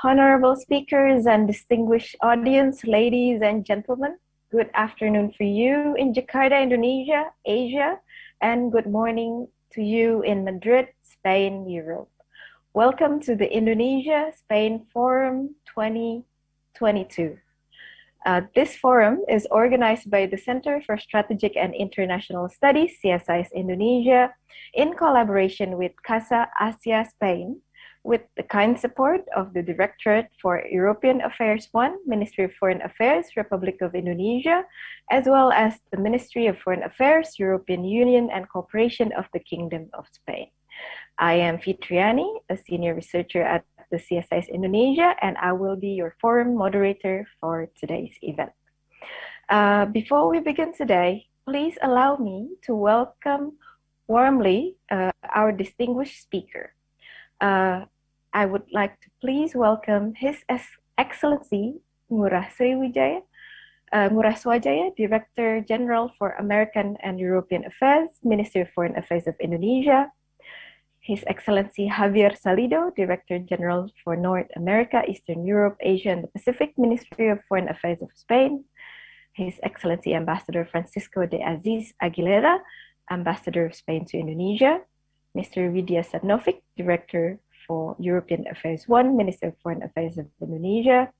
Honorable speakers and distinguished audience, ladies and gentlemen, good afternoon for you in Jakarta, Indonesia, Asia, and good morning to you in Madrid, Spain, Europe. Welcome to the Indonesia-Spain Forum 2022. This forum is organized by the Center for Strategic and International Studies, CSIS Indonesia, in collaboration with Casa Asia, Spain, with the kind support of the Directorate for European Affairs 1, Ministry of Foreign Affairs, Republic of Indonesia, as well as the Ministry of Foreign Affairs, European Union and Cooperation of the Kingdom of Spain. I am Fitriani, a senior researcher at the CSIS Indonesia, and I will be your forum moderator for today's event. Before we begin today, please allow me to welcome warmly our distinguished speaker. I would like to please welcome His Excellency Ngurah Swajaya, Director General for American and European Affairs, Ministry of Foreign Affairs of Indonesia. His Excellency Javier Salido, Director General for North America, Eastern Europe, Asia, and the Pacific, Ministry of Foreign Affairs of Spain. His Excellency Ambassador Francisco de Aziz Aguilera, Ambassador of Spain to Indonesia. Mr. Widya Sadnovic, Director for European Affairs 1, Minister of Foreign Affairs of Indonesia,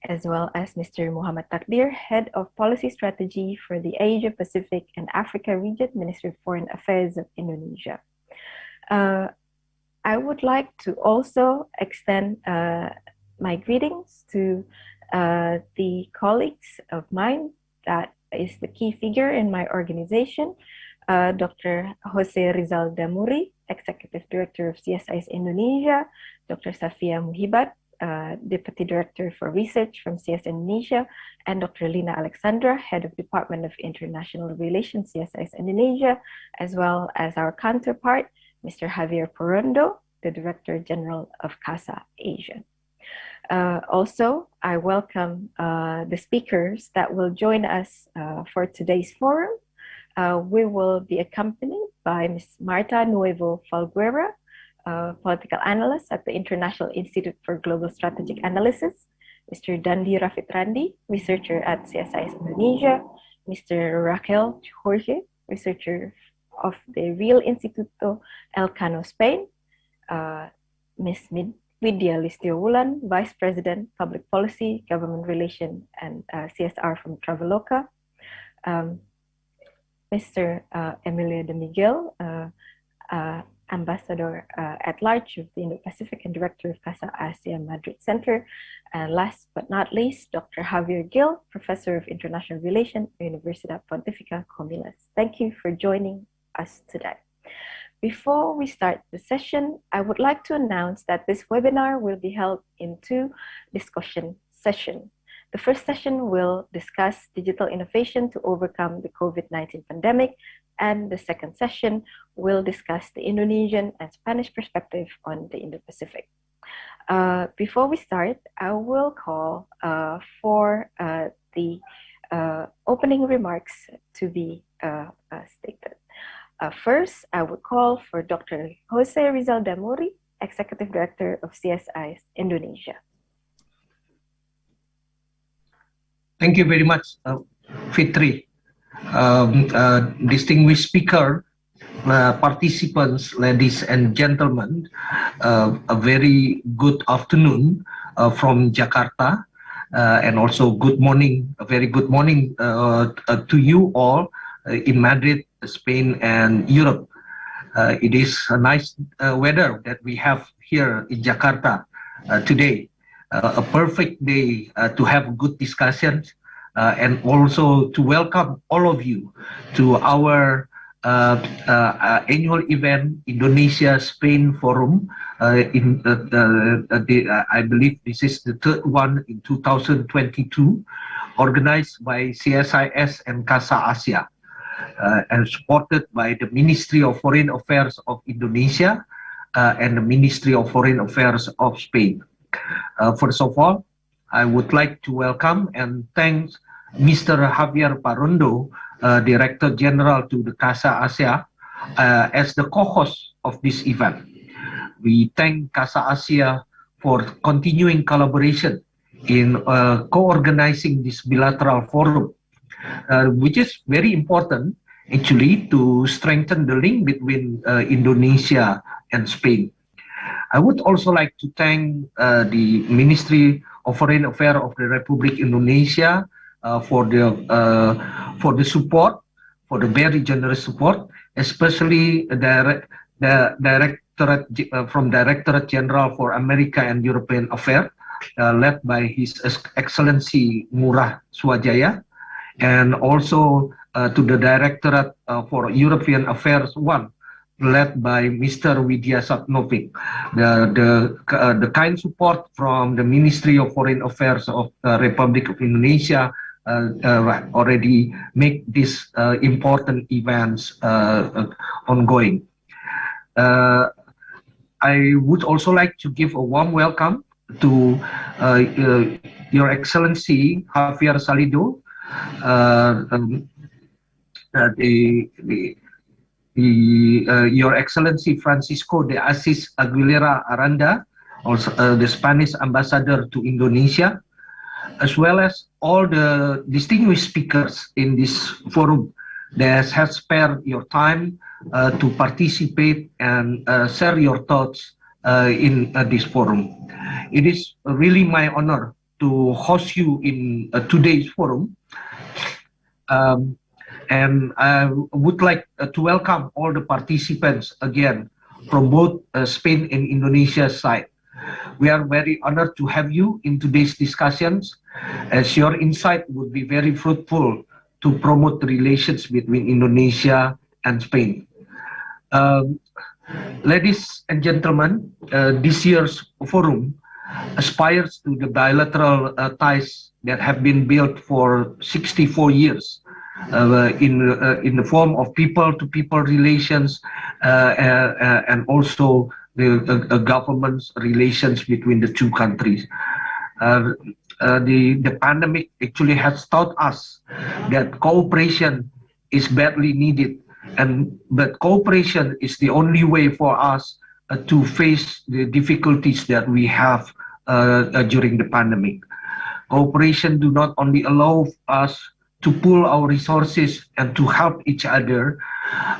as well as Mr. Muhammad Takdir, Head of Policy Strategy for the Asia, Pacific, and Africa region, Ministry of Foreign Affairs of Indonesia. I would like to also extend my greetings to the colleagues of mine that is the key figure in my organization, Dr. Jose Rizal Damuri, Executive Director of CSIS Indonesia, Dr. Safia Muhibat, Deputy Director for Research from CS Indonesia, and Dr. Lina Alexandra, Head of Department of International Relations, CSIS Indonesia, as well as our counterpart, Mr. Javier Porondo, the Director General of Casa Asia. Also, I welcome the speakers that will join us for today's forum. We will be accompanied by Ms. Marta Nuevo Falguera, political analyst at the International Institute for Global Strategic Analysis, Mr. Dandi Rafitrandi, researcher at CSIS Indonesia, Mr. Raquel Jorge, researcher of the Real Instituto Elcano, Spain, Ms. Widya Listio Wulan, Vice President, Public Policy, Government Relations, and CSR from Traveloka, Mr. Emilio de Miguel, Ambassador at Large of the Indo-Pacific and Director of Casa Asia Madrid Center. And last but not least, Dr. Javier Gil, Professor of International Relations at Universidad Pontificia Comillas. Thank you for joining us today. Before we start the session, I would like to announce that this webinar will be held in two discussion sessions. The first session will discuss digital innovation to overcome the COVID-19 pandemic, and the second session will discuss the Indonesian and Spanish perspective on the Indo-Pacific. Before we start, I will call for the opening remarks to be stated. First, I would call for Dr. Jose Rizal Damuri, Executive Director of CSIS Indonesia. Thank you very much, Fitri. Distinguished speaker, participants, ladies and gentlemen, a very good afternoon from Jakarta, and also good morning, a very good morning to you all in Madrid, Spain, and Europe. It is a nice weather that we have here in Jakarta today. A perfect day to have good discussions and also to welcome all of you to our annual event, Indonesia-Spain Forum. I believe this is the third one in 2022, organized by CSIS and Casa Asia, and supported by the Ministry of Foreign Affairs of Indonesia and the Ministry of Foreign Affairs of Spain. First of all, I would like to welcome and thank Mr. Javier Porondo, Director General to the Casa Asia, as the co-host of this event. We thank Casa Asia for continuing collaboration in co-organizing this bilateral forum, which is very important actually to strengthen the link between Indonesia and Spain. I would also like to thank the Ministry of Foreign Affairs of the Republic Indonesia for the support, for the very generous support, especially the Directorate from Directorate General for America and European Affairs, led by His Excellency Ngurah Swajaya, and also to the Directorate for European Affairs 1, led by Mr. Widya Satnovic. The kind support from the Ministry of Foreign Affairs of the Republic of Indonesia already make these important events ongoing. I would also like to give a warm welcome to Your Excellency Javier Salido, Your Excellency Francisco de Assis Aguilera Aranda, also the Spanish Ambassador to Indonesia, as well as all the distinguished speakers in this forum that have spared your time to participate and share your thoughts in this forum. It is really my honor to host you in today's forum. And I would like to welcome all the participants again from both Spain and Indonesia side. We are very honored to have you in today's discussions, as your insight would be very fruitful to promote the relations between Indonesia and Spain. Ladies and gentlemen, this year's forum aspires to the bilateral ties that have been built for 64 years in the form of people-to-people relations and also the government's relations between the two countries. The pandemic actually has taught us that cooperation is badly needed, but cooperation is the only way for us to face the difficulties that we have during the pandemic. Cooperation do not only allow us to pool our resources and to help each other,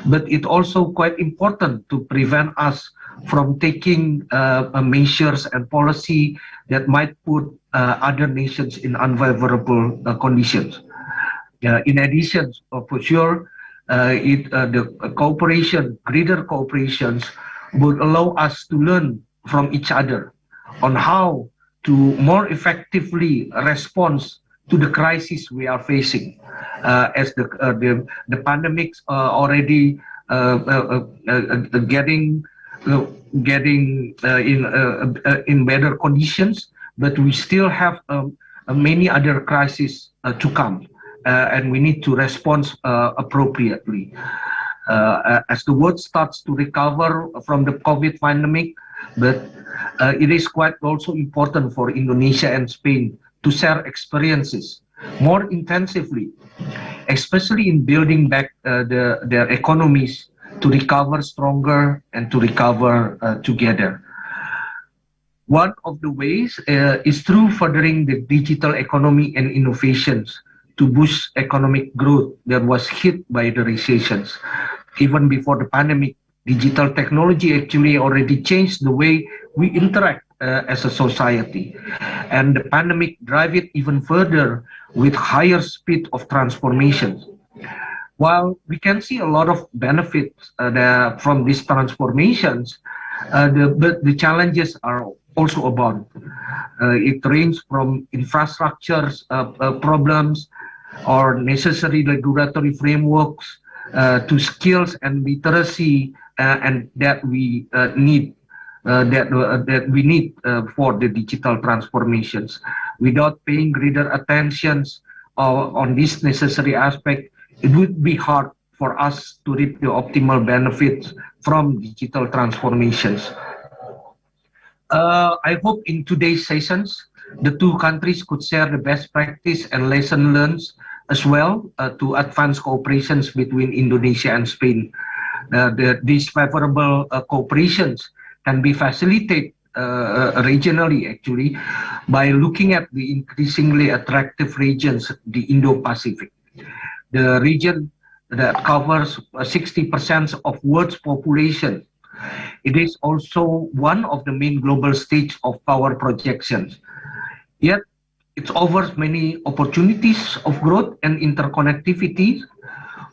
but it also quite important to prevent us from taking measures and policy that might put other nations in unfavorable conditions. In addition, for sure, the cooperation, greater cooperations, would allow us to learn from each other on how to more effectively respond to the crisis we are facing, as the pandemics already getting in better conditions, but we still have many other crises to come, and we need to respond appropriately. As the world starts to recover from the COVID pandemic, but it is quite also important for Indonesia and Spain to share experiences more intensively, especially in building back their economies to recover stronger and to recover together. One of the ways is through furthering the digital economy and innovations to boost economic growth that was hit by the recessions. Even before the pandemic, digital technology actually already changed the way we interact as a society, and the pandemic drive it even further with higher speed of transformations. While we can see a lot of benefits from these transformations, the challenges are also abound. It ranges from infrastructure problems or necessary regulatory frameworks to skills and literacy and that we need for the digital transformations. Without paying greater attention on this necessary aspect, it would be hard for us to reap the optimal benefits from digital transformations. I hope in today's sessions, the two countries could share the best practice and lesson learned as well to advance cooperations between Indonesia and Spain. These favorable cooperations can be facilitated regionally actually by looking at the increasingly attractive regions, the Indo-Pacific. The region that covers 60% of world's population. It is also one of the main global stage of power projections. Yet, it offers many opportunities of growth and interconnectivity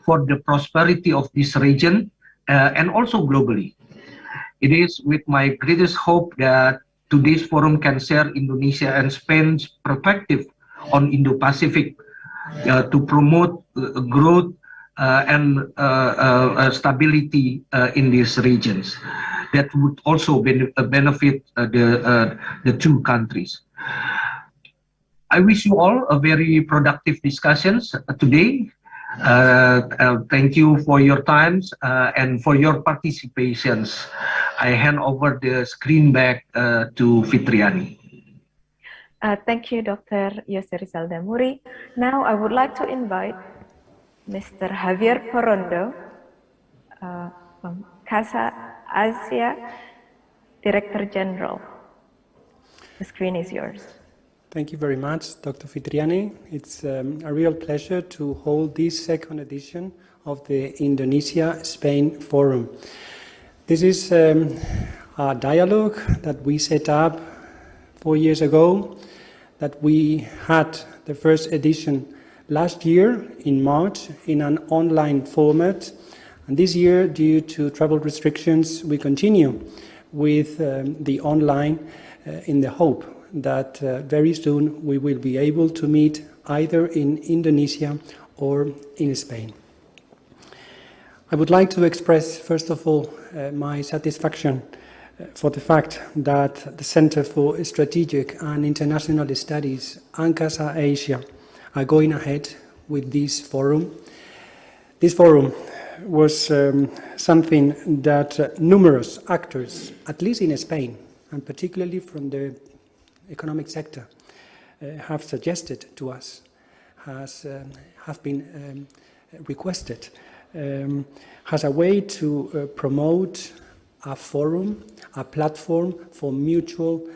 for the prosperity of this region and also globally. It is with my greatest hope that today's forum can share Indonesia and Spain's perspective on Indo-Pacific to promote growth and stability in these regions. That would also benefit the two countries. I wish you all a very productive discussions today. Thank you for your times and for your participations. I hand over the screen back to Fitriani. Thank you, Dr. Yose Rizal Damuri. Now I would like to invite Mr. Javier Porondo from Casa Asia, Director General. The screen is yours. Thank you very much, Dr. Fitriani. It's a real pleasure to hold this second edition of the Indonesia-Spain Forum. This is a dialogue that we set up 4 years ago, that we had the first edition last year in March in an online format. And this year, due to travel restrictions, we continue with the online in the hope that very soon we will be able to meet either in Indonesia or in Spain. I would like to express, first of all, my satisfaction for the fact that the Center for Strategic and International Studies and Casa Asia are going ahead with this forum. This forum was something that numerous actors, at least in Spain, and particularly from the economic sector, have suggested to us, have been requested, as a way to promote a forum, a platform for mutual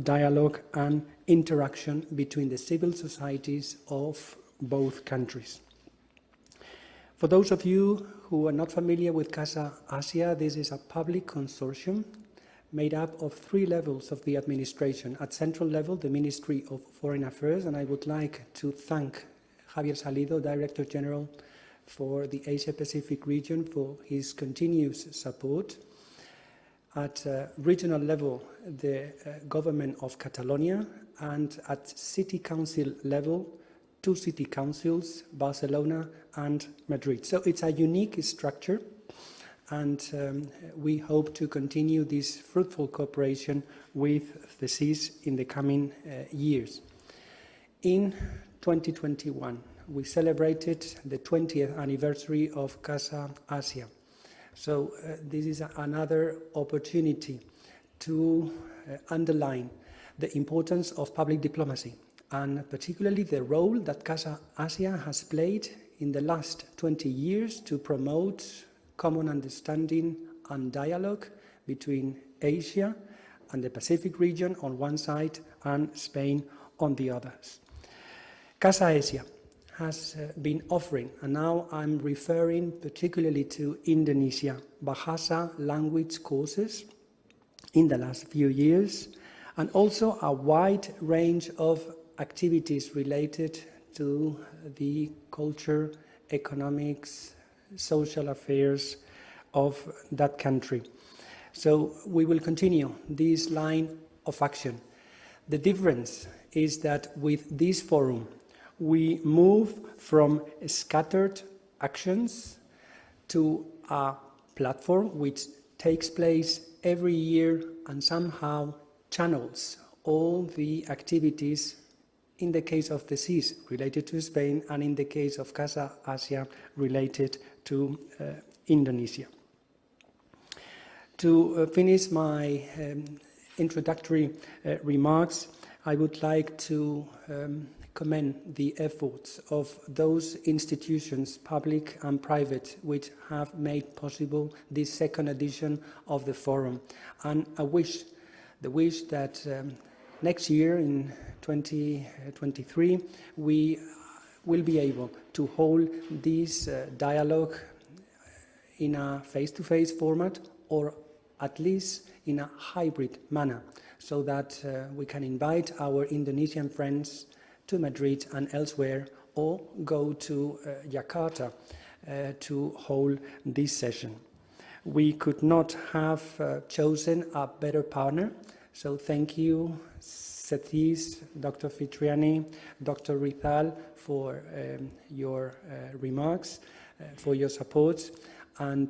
dialogue and interaction between the civil societies of both countries. For those of you who are not familiar with Casa Asia, this is a public consortium made up of 3 levels of the administration. At central level, the Ministry of Foreign Affairs, and I would like to thank Javier Salido, Director General for the Asia-Pacific region, for his continuous support. At regional level, the government of Catalonia, and at city council level, 2 city councils, Barcelona and Madrid. So it's a unique structure, and we hope to continue this fruitful cooperation with the CSIS in the coming years. In 2021, we celebrated the 20th anniversary of Casa Asia. So this is another opportunity to underline the importance of public diplomacy, and particularly the role that Casa Asia has played in the last 20 years to promote common understanding and dialogue between Asia and the Pacific region on one side and Spain on the others. Casa Asia has been offering, and now I'm referring particularly to Indonesia, Bahasa language courses in the last few years, and also a wide range of activities related to the culture, economics, social affairs of that country. So we will continue this line of action. The difference is that with this forum, we move from scattered actions to a platform which takes place every year and somehow channels all the activities, in the case of the CSIS related to Spain, and in the case of Casa Asia related to Indonesia. To finish my introductory remarks, I would like to commend the efforts of those institutions, public and private, which have made possible this second edition of the forum. And I wish the wish that next year in 2023 we will be able to hold this dialogue in a face-to-face format, or at least in a hybrid manner, so that we can invite our Indonesian friends to Madrid and elsewhere, or go to Jakarta to hold this session. We could not have chosen a better partner, so thank you, Sethis, Dr. Fitriani, Dr. Rizal, for your remarks, for your support, and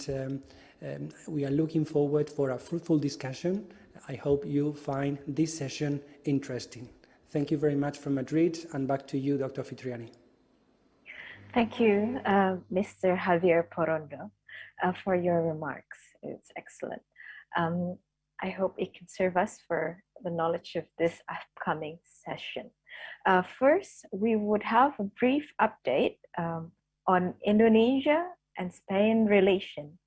we are looking forward for a fruitful discussion. I hope you find this session interesting. Thank you very much from Madrid, and back to you, Dr. Fitriani. Thank you, Mr. Javier Porondo, for your remarks. It's excellent. I hope it can serve us for the knowledge of this upcoming session. First, we would have a brief update on Indonesia and Spain relation.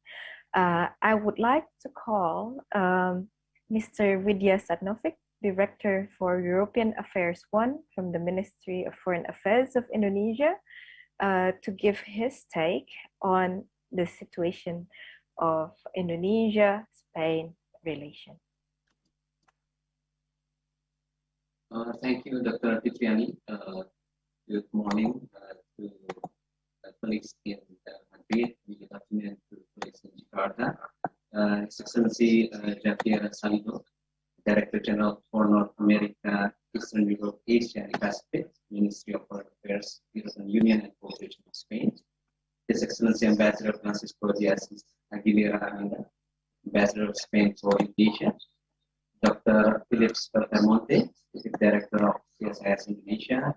I would like to call Mr. Widya Satnovic, Director for European Affairs 1 from the Ministry of Foreign Affairs of Indonesia, to give his take on the situation of Indonesia-Spain relation. Thank you, Dr. Fitriani. Good morning to colleagues in Madrid. Good afternoon to colleagues in Jakarta. His Excellency Javier Salido, Director General for North America, Eastern Europe, Asia and Pacific, Ministry of Foreign Affairs, European Union and Cooperation of Spain. His Excellency Ambassador Francisco Diaz Aguilera, Ambassador of Spain for Indonesia. Dr. Philips Pertamonte, Executive Director of CSIS Indonesia.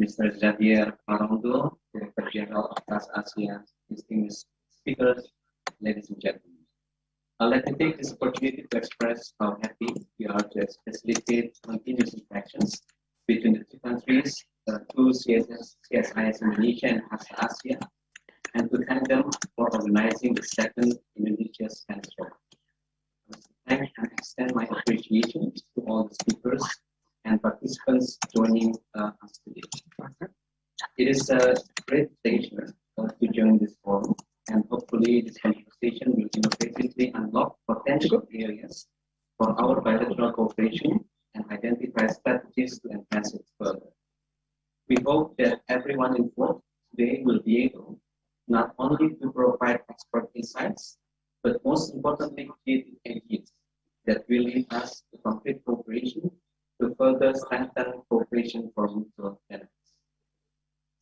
Mr. Javier Porondo, Director General of Casa Asia. Distinguished speakers, ladies and gentlemen. I'd like to take this opportunity to express how happy we are to facilitate continuous interactions between the two countries, through CSIS Indonesia and Casa Asia, and to thank them for organizing the second Indonesia Spanish Forum. I thank and extend my appreciation to all the speakers and participants joining us today. It is a great pleasure to join this forum, and hopefully this conversation will innovatively unlock potential areas for our bilateral cooperation and identify strategies to enhance it further. We hope that everyone involved today will be able not only to provide expert insights, but most importantly, creative ideas that will lead us to complete cooperation to further strengthen cooperation for mutual benefits.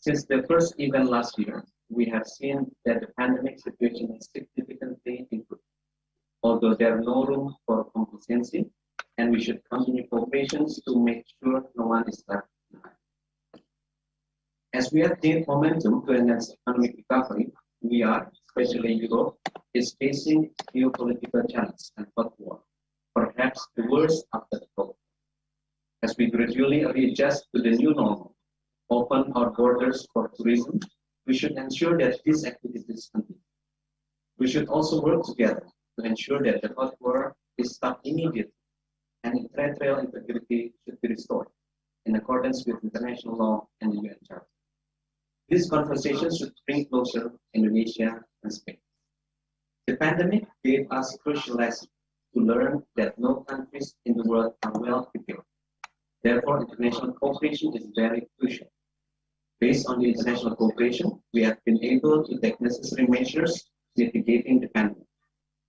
Since the first event last year, we have seen that the pandemic situation has significantly improved, although there are no room for complacency, and we should continue cooperation to make sure no one is left behind. As we have gained momentum to enhance economic recovery, we are, especially Europe, is facing geopolitical challenge and hot war, perhaps the worst after the COVID. As we gradually readjust to the new normal, open our borders for tourism, we should ensure that these activities continue. We should also work together to ensure that the hot war is stopped immediately and territorial integrity should be restored in accordance with international law and the UN Charter. These conversations should bring closer Indonesia and Spain. The pandemic gave us crucial lessons to learn that no countries in the world are well prepared. Therefore, international cooperation is very crucial. Based on the international cooperation, we have been able to take necessary measures mitigating the pandemic,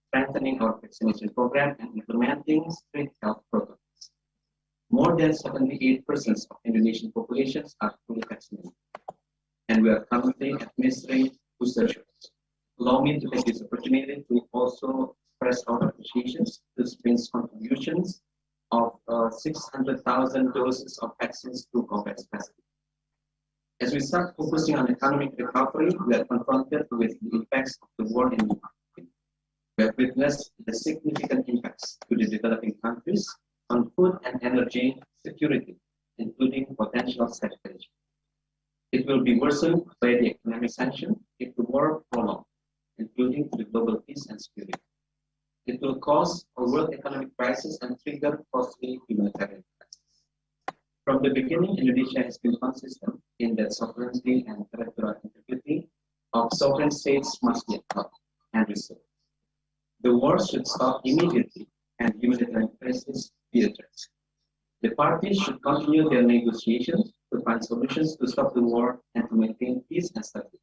strengthening our vaccination program and implementing strict health protocols. More than 78% of Indonesian populations are fully vaccinated, and we are currently administering booster shots. Allow me to take this opportunity to also express our appreciations to Spain's contributions of 600,000 doses of vaccines to COVAX facility. As we start focusing on economic recovery, we are confronted with the impacts of the war in Ukraine. We have witnessed the significant impacts to the developing countries on food and energy security, including potential stagnation. It will be worsened by the economic sanction if the war prolongs, including the global peace and security. It will cause a world economic crisis and trigger costly humanitarian crisis. From the beginning, Indonesia has been consistent in that sovereignty and territorial integrity of sovereign states must be upheld and restored. The war should stop immediately and humanitarian crisis be addressed. The parties should continue their negotiations to find solutions to stop the war and to maintain peace and stability.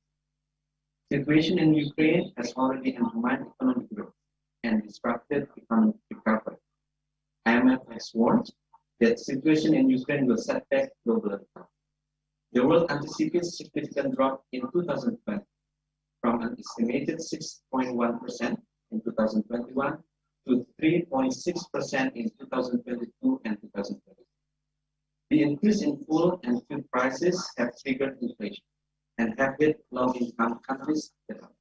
The situation in Ukraine has already undermined economic growth and disrupted economic recovery. IMF has warned that the situation in Ukraine will set back global economy. The world anticipates significant drop in 2020 from an estimated 6.1% in 2021 to 3.6% in 2022 and 2023. The increase in food and food prices have triggered inflation and have hit low-income countries the hardest.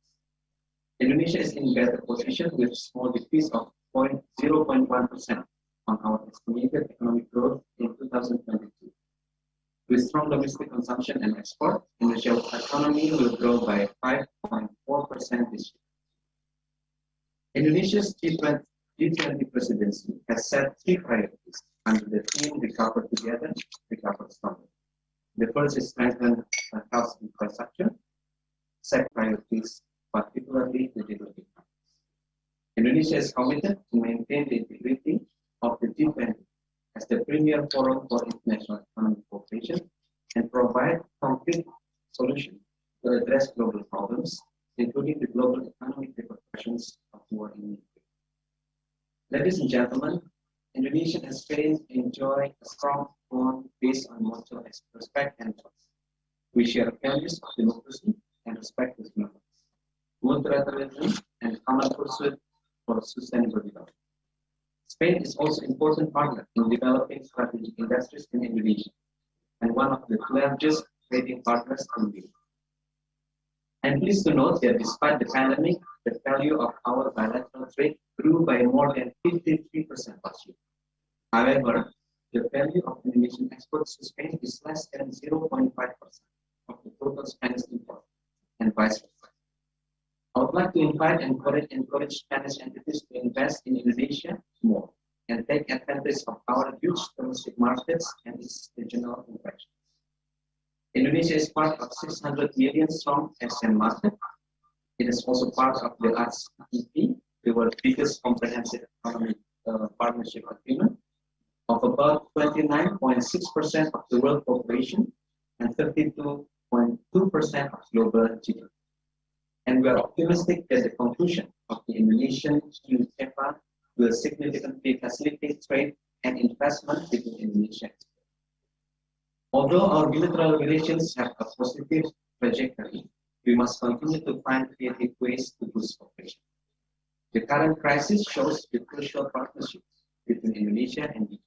Indonesia is in better position with a small decrease of 0.1% on our estimated economic growth in 2022. With strong domestic consumption and export, Indonesia's economy will grow by 5.4% this year. Indonesia's G20 presidency has set 3 priorities under the theme Recover Together, Recover Stronger. The first is strengthen health infrastructure. Second priorities, particularly the developing countries. Indonesia is committed to maintain the integrity of the G20 as the premier forum for international economic cooperation and provide concrete solutions to address global problems, including the global economic repercussions of war in Ukraine. Ladies and gentlemen, Indonesia and Spain enjoy a strong bond based on mutual respect and trust. We share values of democracy and respect for human rights, multilateralism, and common pursuit for sustainable development. Spain is also an important partner in developing strategic industries in Indonesia and one of the largest trading partners in the world. I'm pleased to note that despite the pandemic, the value of our bilateral trade grew by more than 53% last year. However, the value of Indonesian exports to Spain is less than 0.5% of the total Spanish import, and vice versa. I would like to invite and encourage Spanish entities to invest in Indonesia more and take advantage of our huge domestic markets and its regional interactions. Indonesia is part of 600 million strong Asean market. It is also part of the ASEAN, the world's biggest comprehensive economic partnership agreement of about 29.6% of the world population and 32.2% of global GDP. And we are optimistic that the conclusion of the Indonesian-EU CEPA will significantly facilitate trade and investment between Indonesia and Spain. Although our bilateral relations have a positive trajectory, we must continue to find creative ways to boost cooperation. The current crisis shows the crucial partnerships between Indonesia and EU.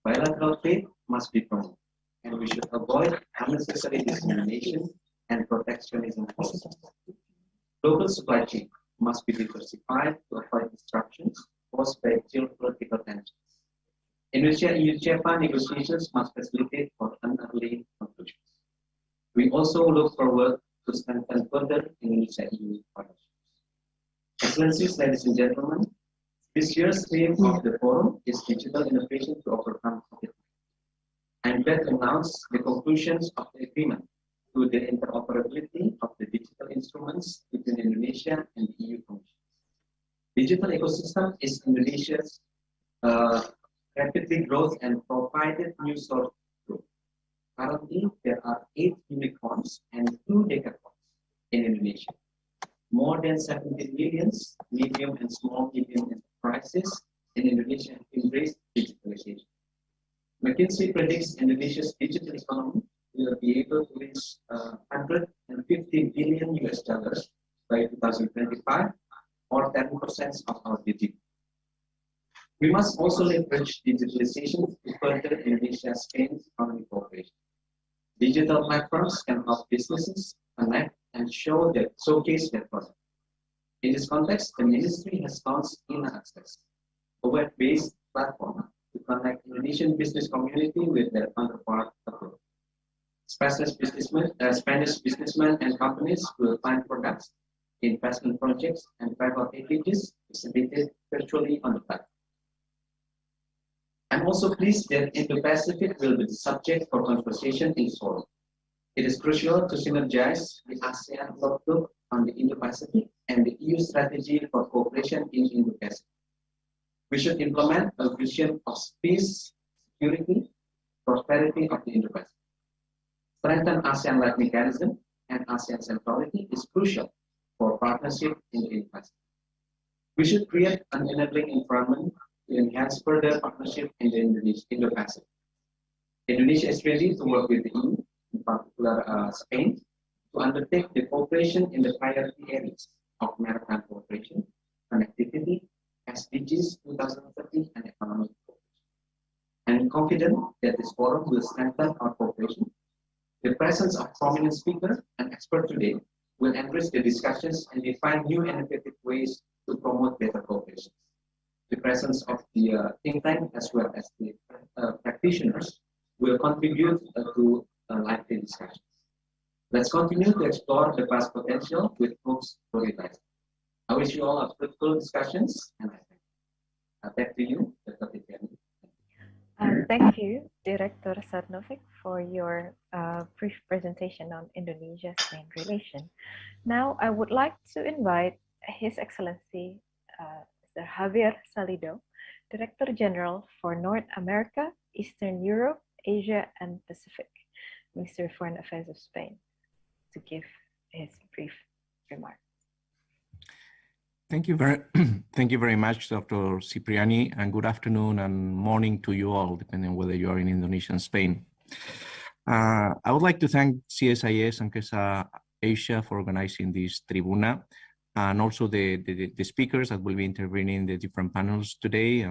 Bilateral trade must be promoted, and we should avoid unnecessary discrimination and protectionism policies. Global supply chain must be diversified to avoid disruptions caused by geopolitical tensions. Indonesia-EU CEPA negotiations must facilitate for an early conclusions. We also look forward to strengthen further Indonesia-EU partnerships. Excellencies, ladies and gentlemen, this year's theme of the forum is digital innovation to overcome COVID-19. I'm glad to announce the conclusions of the agreement to the interoperability of the digital instruments between Indonesia and the EU Commission. Digital ecosystem is Indonesia's rapidly growth and provided new source of growth. Currently, there are 8 unicorns and 2 decacorns in Indonesia. More than 70 million medium and small medium enterprises in Indonesia have embraced digitalization. McKinsey predicts Indonesia's digital economy will be able to reach $150 billion by 2025, or 10% of our GDP. We must also leverage digitalization to further Indonesia-Spain economic cooperation. Digital platforms can help businesses connect and showcase their products. In this context, the ministry has launched Access, a web-based platform to connect Indonesian business community with their counterpart abroad. Spanish businessmen and companies will find products investment projects, and private packages exhibited virtually on the platform. I'm also pleased that Indo-Pacific will be the subject for conversation in this forum. It is crucial to synergize the ASEAN outlook on the Indo-Pacific and the EU strategy for cooperation in Indo-Pacific. We should implement a vision of peace, security, prosperity of the Indo-Pacific. Strengthen ASEAN-led mechanism and ASEAN centrality is crucial for partnership in the Indo-Pacific. We should create an enabling environment to enhance further partnership in the Indo-Pacific. Indonesia is ready to work with the EU, in particular Spain, to undertake the cooperation in the priority areas of maritime cooperation, connectivity, SDGs 2030, and economic cooperation. I am confident that this forum will strengthen our cooperation. The presence of prominent speakers and experts today will enrich the discussions and define new innovative ways to promote better cooperation. The presence of the think tank as well as the practitioners will contribute to lively discussions. Let's continue to explore the vast potential with hopes for realizing. I wish you all a fruitful discussions, and I thank you. Back to you, Dr. Tiffany. Thank you, Director Sarnovic, for your brief presentation on Indonesia-Spain relation. Now, I would like to invite His Excellency Mr. Javier Salido, Director General for North America, Eastern Europe, Asia, and Pacific, Ministry of Foreign Affairs of Spain, to give his brief remarks. Thank you very much, Dr. Cipriani, and good afternoon and morning to you all, depending on whether you are in Indonesia and Spain. I would like to thank CSIS and Casa Asia for organizing this tribuna, and also the speakers that will be intervening in the different panels today,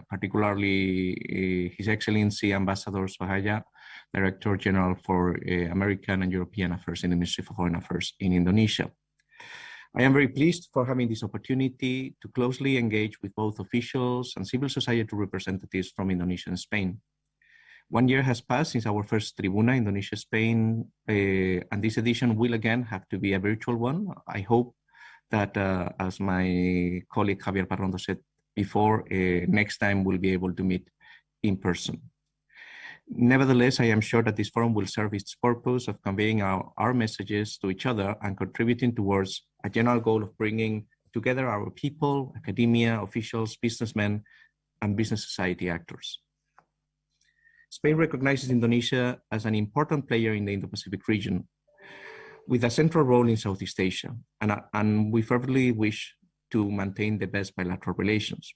particularly His Excellency Ambassador Sohaja, Director General for American and European Affairs in the Ministry of Foreign Affairs in Indonesia. I am very pleased for having this opportunity to closely engage with both officials and civil society representatives from Indonesia and Spain. 1 year has passed since our first Tribuna, Indonesia-Spain, and this edition will again have to be a virtual one. I hope that, as my colleague Javier Parrondo said before, next time we'll be able to meet in person. Nevertheless, I am sure that this forum will serve its purpose of conveying our messages to each other and contributing towards a general goal of bringing together our people, academia, officials, businessmen, and business society actors. Spain recognizes Indonesia as an important player in the Indo-Pacific region, with a central role in Southeast Asia, and we fervently wish to maintain the best bilateral relations.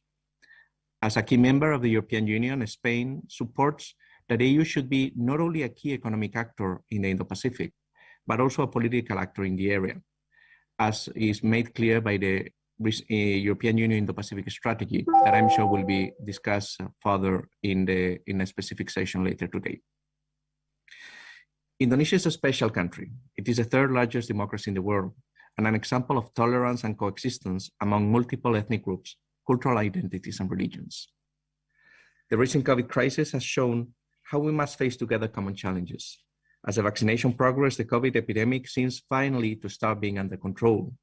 As a key member of the European Union, Spain supports that the EU should be not only a key economic actor in the Indo-Pacific, but also a political actor in the area, as is made clear by the European Union Indo-Pacific strategy that I'm sure will be discussed further in a specific session later today. Indonesia is a special country. It is the third largest democracy in the world and an example of tolerance and coexistence among multiple ethnic groups, cultural identities, and religions. The recent COVID crisis has shown how we must face together common challenges. As the vaccination progress, the COVID epidemic seems finally to start being under control.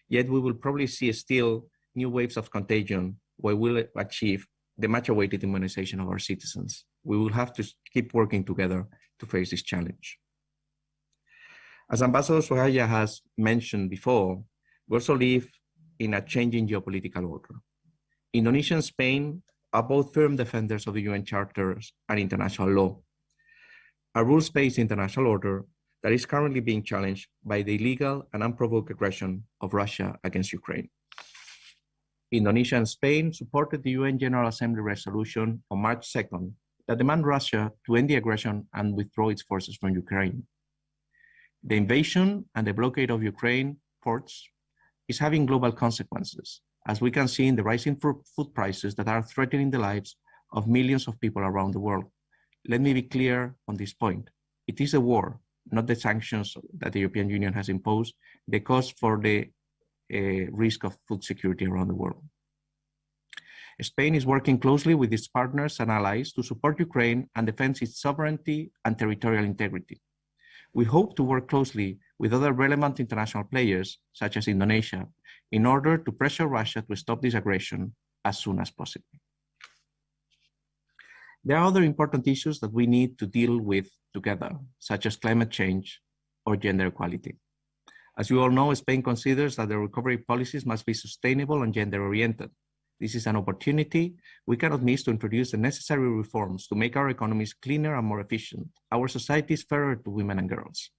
Yet we will probably see still new waves of contagion where we'll achieve the much-awaited immunization of our citizens. We will have to keep working together to face this challenge. As Ambassador Sohaja has mentioned before, we also live in a changing geopolitical order. Indonesia and Spain are both firm defenders of the UN charters and international law, a rules-based international order that is currently being challenged by the illegal and unprovoked aggression of Russia against Ukraine. Indonesia and Spain supported the UN General Assembly resolution on March 2nd that demands Russia to end the aggression and withdraw its forces from Ukraine. The invasion and the blockade of Ukraine ports is having global consequences, as we can see in the rising food prices that are threatening the lives of millions of people around the world. Let me be clear on this point. It is a war, not the sanctions that the European Union has imposed, the cost for the risk of food security around the world. Spain is working closely with its partners and allies to support Ukraine and defend its sovereignty and territorial integrity. We hope to work closely with other relevant international players, such as Indonesia, in order to pressure Russia to stop this aggression as soon as possible. There are other important issues that we need to deal with together, such as climate change or gender equality. As you all know, Spain considers that the recovery policies must be sustainable and gender-oriented. This is an opportunity we cannot miss to introduce the necessary reforms to make our economies cleaner and more efficient, our societies fairer to women and girls.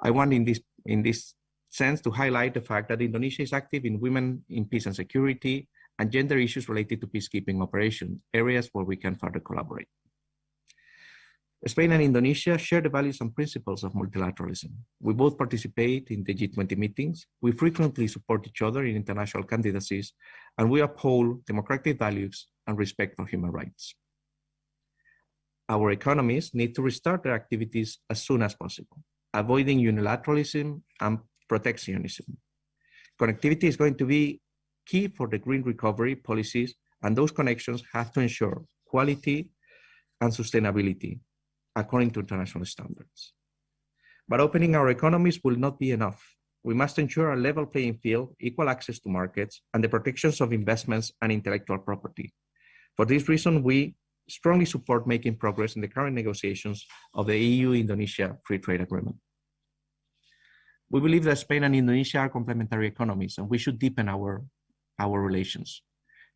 I want in this sense to highlight the fact that Indonesia is active in women in peace and security and gender issues related to peacekeeping operations, areas where we can further collaborate. Spain and Indonesia share the values and principles of multilateralism. We both participate in the G20 meetings, we frequently support each other in international candidacies, and we uphold democratic values and respect for human rights. Our economies need to restart their activities as soon as possible, avoiding unilateralism and protectionism. Connectivity is going to be key for the green recovery policies, and those connections have to ensure quality and sustainability according to international standards. But opening our economies will not be enough. We must ensure a level playing field, equal access to markets, and the protections of investments and intellectual property. For this reason, we strongly support making progress in the current negotiations of the EU-Indonesia Free Trade Agreement. We believe that Spain and Indonesia are complementary economies, and we should deepen our relations.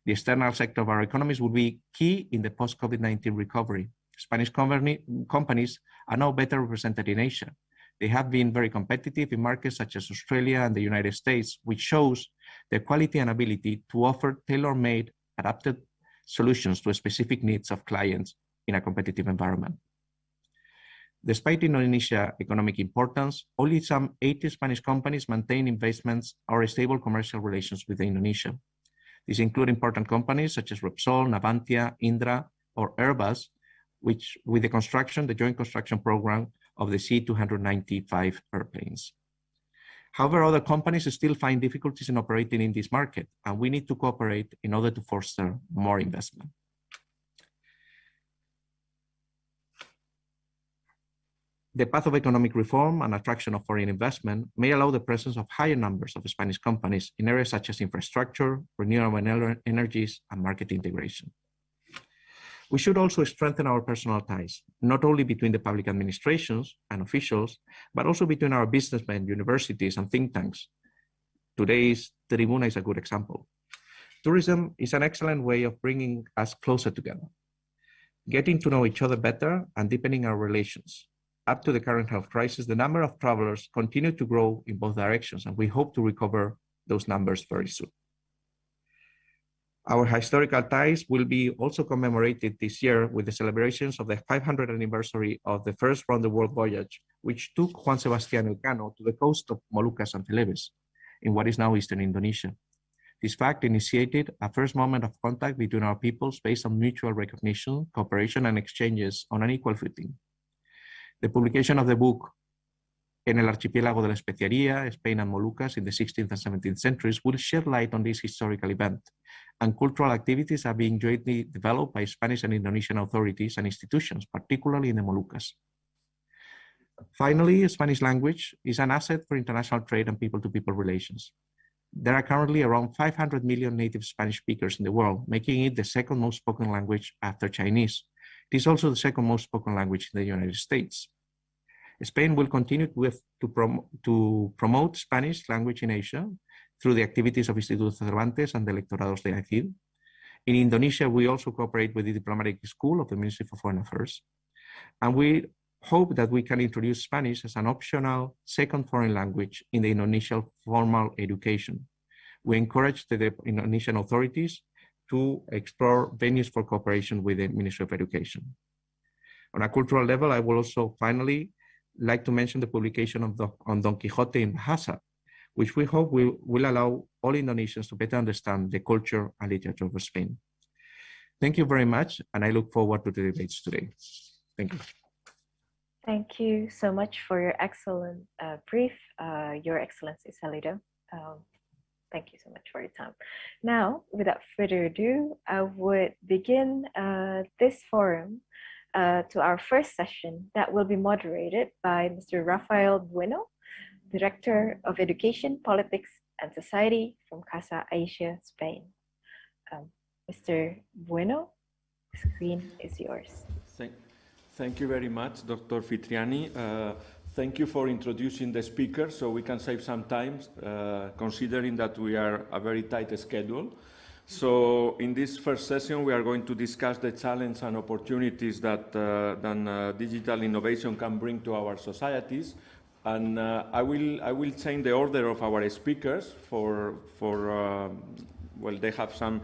The external sector of our economies will be key in the post-COVID-19 recovery. Spanish companies are now better represented in Asia. They have been very competitive in markets such as Australia and the United States, which shows their quality and ability to offer tailor-made, adapted solutions to specific needs of clients in a competitive environment. Despite Indonesia's economic importance, only some 80 Spanish companies maintain investments or stable commercial relations with Indonesia. These include important companies such as Repsol, Navantia, Indra, or Airbus, which with the joint construction program of the C-295 airplanes. However, other companies still find difficulties in operating in this market, and we need to cooperate in order to foster more investment. The path of economic reform and attraction of foreign investment may allow the presence of higher numbers of Spanish companies in areas such as infrastructure, renewable energies, and market integration. We should also strengthen our personal ties, not only between the public administrations and officials, but also between our businessmen, universities, and think tanks. Today's Tribuna is a good example. Tourism is an excellent way of bringing us closer together, getting to know each other better and deepening our relations. Up to the current health crisis, the number of travelers continued to grow in both directions, and we hope to recover those numbers very soon. Our historical ties will be also commemorated this year with the celebrations of the 500th anniversary of the first round-the-world voyage, which took Juan Sebastián Elcano to the coast of Moluccas and Celebes, in what is now eastern Indonesia. This fact initiated a first moment of contact between our peoples based on mutual recognition, cooperation, and exchanges on an equal footing. The publication of the book En el Archipiélago de la Especiaría, Spain and Moluccas in the 16th and 17th centuries will shed light on this historical event, and cultural activities are being jointly developed by Spanish and Indonesian authorities and institutions, particularly in the Moluccas. Finally, Spanish language is an asset for international trade and people-to-people relations. There are currently around 500 million native Spanish speakers in the world, making it the second most spoken language after Chinese. It is also the second most spoken language in the United States. Spain will continue to promote Spanish language in Asia through the activities of Instituto Cervantes and the Electorados de ACID. In Indonesia, we also cooperate with the Diplomatic School of the Ministry of Foreign Affairs. And we hope that we can introduce Spanish as an optional second foreign language in the Indonesian formal education. We encourage the Indonesian authorities to explore venues for cooperation with the Ministry of Education. On a cultural level, I will also finally like to mention the publication of on Don Quixote in Bahasa, which we hope will allow all Indonesians to better understand the culture and literature of Spain. Thank you very much, and I look forward to the debates today. Thank you. Thank you so much for your excellent brief, Your Excellency Salido. Thank you so much for your time. Now, without further ado, I would begin this forum to our first session that will be moderated by Mr. Rafael Bueno, Director of Education, Politics, and Society from Casa Asia, Spain. Mr. Bueno, the screen is yours. Thank you very much, Dr. Fitriani. Thank you for introducing the speaker so we can save some time, considering that we are a very tight schedule. So in this first session, we are going to discuss the challenges and opportunities that digital innovation can bring to our societies. And I will change the order of our speakers well, they have some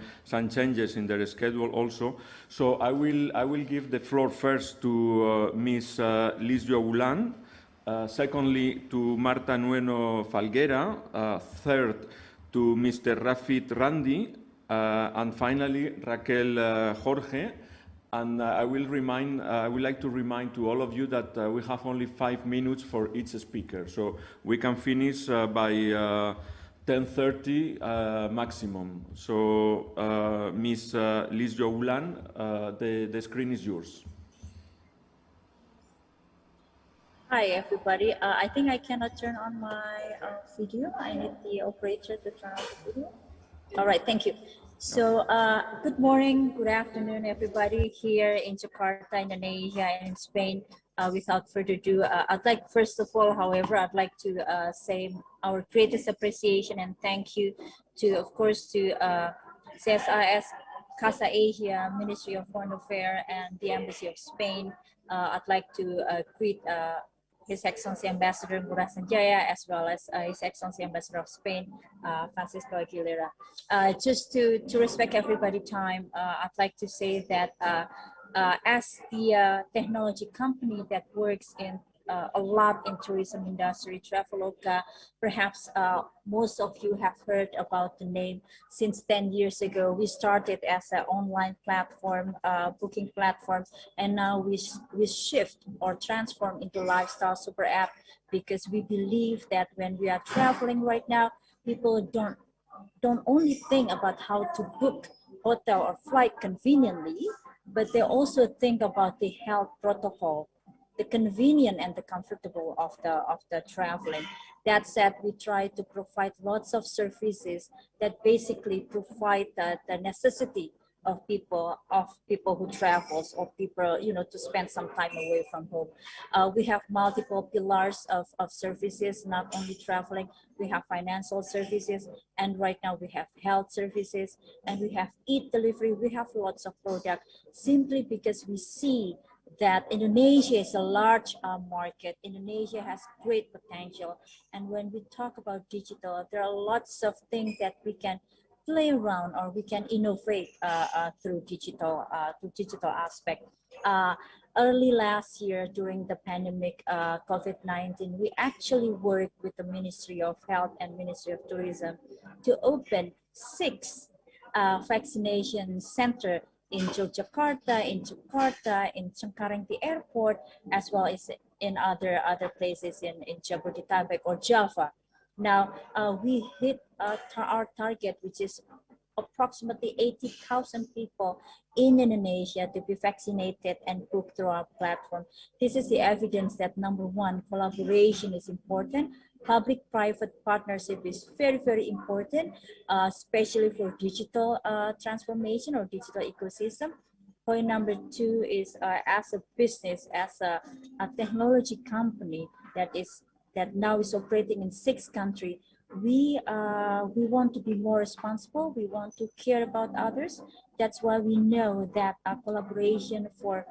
changes in their schedule also. So I will give the floor first to Ms. Lisio Ulan, secondly to Marta Nueno Falguera, third to Mr. Rafit Randi, and finally Raquel Jorge. And I would like to remind to all of you that we have only 5 minutes for each speaker, so we can finish by 10:30 maximum. So, Ms. Lisio Ulan, the screen is yours. Hi, everybody. I think I cannot turn on my video. I need the operator to turn on the video. All right, thank you. So, good morning, good afternoon, everybody here in Jakarta, Indonesia, and in Spain. Without further ado, I'd like, first of all, however, I'd like to say our greatest appreciation and thank you to, of course, to CSIS, Casa Asia, Ministry of Foreign Affairs, and the Embassy of Spain. I'd like to greet His Excellency Ambassador Ngurah Sanjaya, as well as His Excellency Ambassador of Spain, Francisco Aguilera. Just to respect everybody's time, I'd like to say that as the technology company that works in a lot in tourism industry, Traveloka, perhaps most of you have heard about the name. Since 10 years ago, we started as an online platform, booking platform, and now we shift or transform into lifestyle super app, because we believe that when we are traveling right now, people don't only think about how to book hotel or flight conveniently, but they also think about the health protocol, the convenient and the comfortable of the traveling. That said, we try to provide lots of services that basically provide the necessity of people who travels, or people, you know, to spend some time away from home. We have multiple pillars of services, not only traveling. We have financial services, and right now we have health services, and we have eat delivery. We have lots of products, simply because we see that Indonesia is a large market. Indonesia has great potential. And when we talk about digital, there are lots of things that we can play around, or we can innovate through digital aspect. Early last year, during the pandemic, COVID-19, we actually worked with the Ministry of Health and Ministry of Tourism to open 6 vaccination centers in Jakarta, in Jakarta, in Cengkareng, the airport, as well as in other places in Jabodetabek or Java. Now, we hit our target, which is approximately 80,000 people in Indonesia to be vaccinated and booked through our platform. This is the evidence that, number one, collaboration is important. Public-private partnership is very, very important, especially for digital transformation or digital ecosystem. Point number 2 is as a business, as a technology company that now is operating in 6 countries, we want to be more responsible. We want to care about others. That's why we know that our collaboration for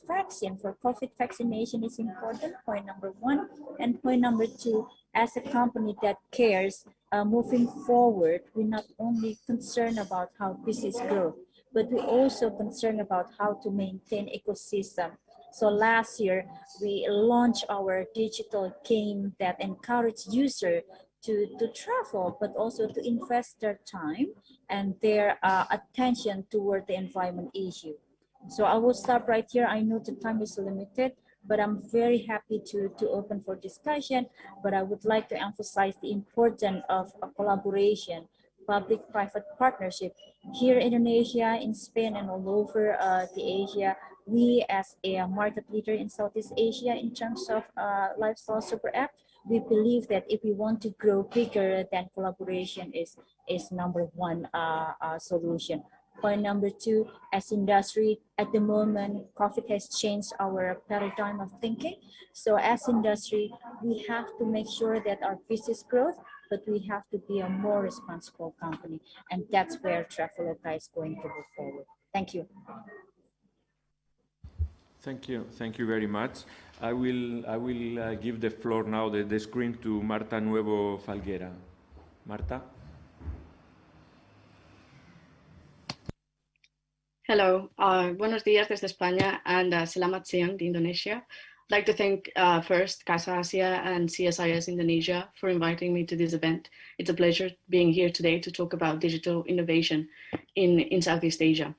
vaccine, for COVID vaccination is important, point number 1. And point number 2, as a company that cares, moving forward, we're not only concerned about how business grows, but we also concerned about how to maintain ecosystem. So last year, we launched our digital game that encouraged users to travel, but also to invest their time and their attention toward the environment issue. So I will stop right here. I know the time is limited, but I'm very happy to open for discussion. But I would like to emphasize the importance of a collaboration, public-private partnership here in Indonesia, in Spain, and all over the Asia. we as a market leader in Southeast Asia in terms of lifestyle super app, we believe that if we want to grow bigger, then collaboration is number one solution. Point number two, as industry, at the moment, COVID has changed our paradigm of thinking. So as industry, we have to make sure that our business growth, but we have to be a more responsible company. And that's where Traveloka is going to move forward. Thank you. Thank you very much. I will give the floor now, the screen, to Marta Nuevo Falguera. Marta. Hello, buenos días desde España, and selamat siang di Indonesia. I'd like to thank first Casa Asia and CSIS Indonesia for inviting me to this event. It's a pleasure being here today to talk about digital innovation in Southeast Asia.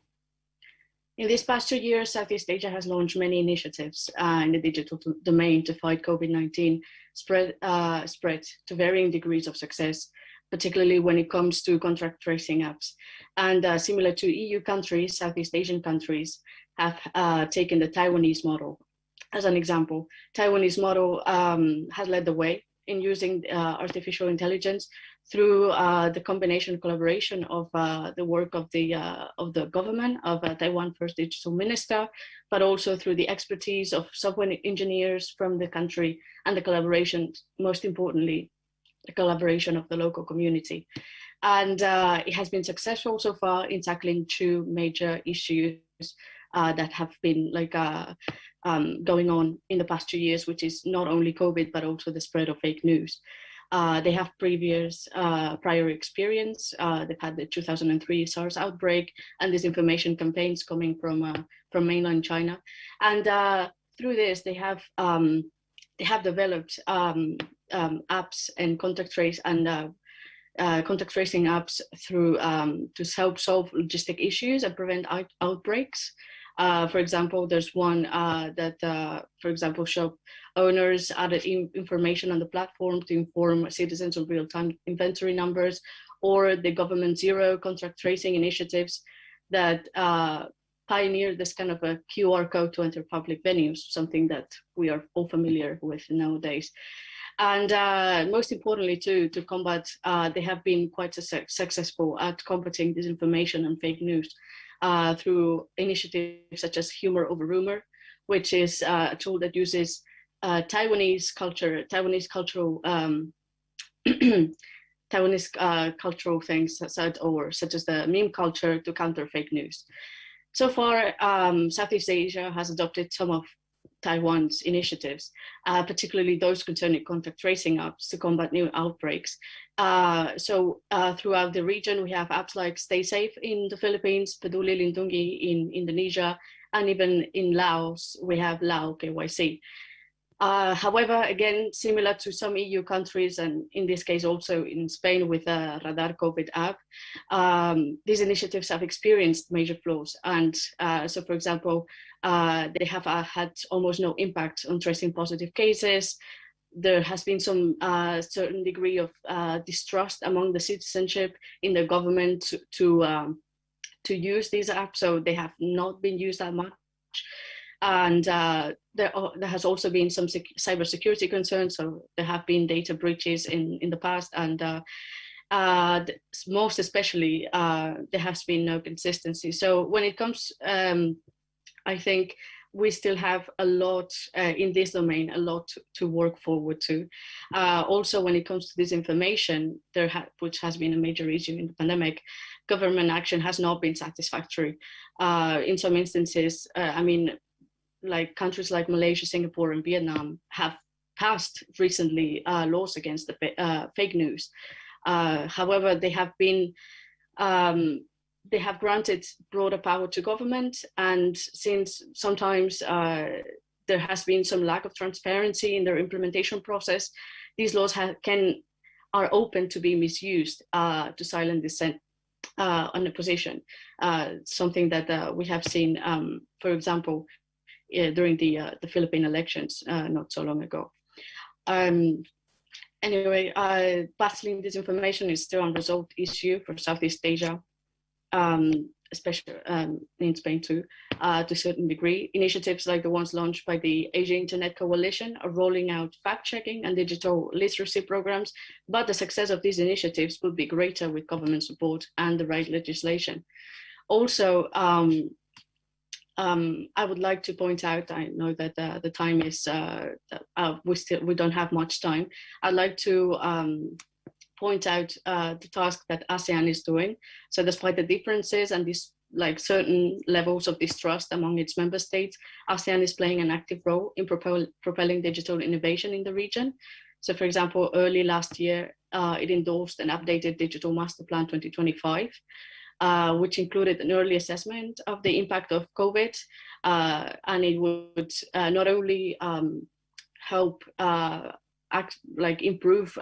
In these past 2 years, Southeast Asia has launched many initiatives in the digital domain to fight COVID-19 spread to varying degrees of success, particularly when it comes to contract tracing apps. And similar to EU countries, Southeast Asian countries have taken the Taiwanese model as an example. Taiwanese model has led the way in using artificial intelligence through the combination collaboration of the work of the government, of Taiwan First Digital Minister, but also through the expertise of software engineers from the country and the collaboration, most importantly, the collaboration of the local community. And it has been successful so far in tackling two major issues that have been going on in the past 2 years, which is not only COVID, but also the spread of fake news. They have prior experience. They've had the 2003 SARS outbreak and disinformation campaigns coming from mainland China. And through this, they have developed apps and contact tracing apps through to help solve logistic issues and prevent outbreaks. For example, there's one that, for example, shop owners added information on the platform to inform citizens of real-time inventory numbers, or the government zero contract tracing initiatives that pioneered this kind of a QR code to enter public venues, something that we are all familiar with nowadays. And most importantly, to combat, they have been quite successful at combating disinformation and fake news through initiatives such as Humor Over Rumor, which is a tool that uses Taiwanese cultural cultural things such as the meme culture to counter fake news. So far, Southeast Asia has adopted some of Taiwan's initiatives, particularly those concerning contact tracing apps to combat new outbreaks. So throughout the region, we have apps like Stay Safe in the Philippines, Peduli Lindungi in Indonesia, and even in Laos, we have Lao KYC. However, again, similar to some EU countries, and in this case also in Spain with a Radar COVID app, these initiatives have experienced major flaws. And so, for example, they have had almost no impact on tracing positive cases. There has been some certain degree of distrust among the citizenship in the government to use these apps, so they have not been used that much. And there has also been some cybersecurity concerns, so there have been data breaches in the past, and most especially there has been no consistency. So when it comes, I think we still have a lot in this domain, a lot to work forward to. Also, when it comes to disinformation, which has been a major issue in the pandemic, government action has not been satisfactory. In some instances, like countries like Malaysia, Singapore, and Vietnam have passed recently laws against the fake news. However, they have granted broader power to government, and since sometimes there has been some lack of transparency in their implementation process, these laws are open to be misused to silence dissent on the position. Something that we have seen, for example, during the Philippine elections not so long ago. Anyway, battling disinformation is still an unresolved issue for Southeast Asia. especially in Spain too, to a certain degree. Initiatives like the ones launched by the Asia Internet Coalition are rolling out fact-checking and digital literacy programs, but the success of these initiatives would be greater with government support and the right legislation. Also, I would like to point out, I know that the time is, we don't have much time. I'd like to point out the task that ASEAN is doing. So despite the differences and these like certain levels of distrust among its member states, ASEAN is playing an active role in propelling digital innovation in the region. So for example, early last year, it endorsed an updated Digital Master Plan 2025, which included an early assessment of the impact of COVID, and it would not only help improve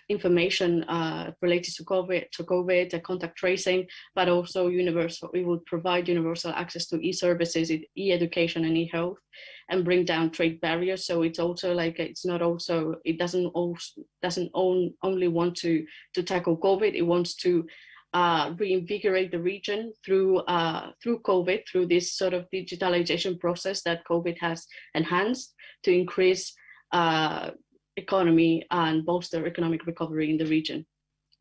information related to COVID, contact tracing, but also universal. We would provide universal access to e-services, e-education, and e-health, and bring down trade barriers. So it's also like it doesn't only want to tackle COVID. It wants to reinvigorate the region through COVID, through this sort of digitalization process that COVID has enhanced to increase economy and bolster economic recovery in the region.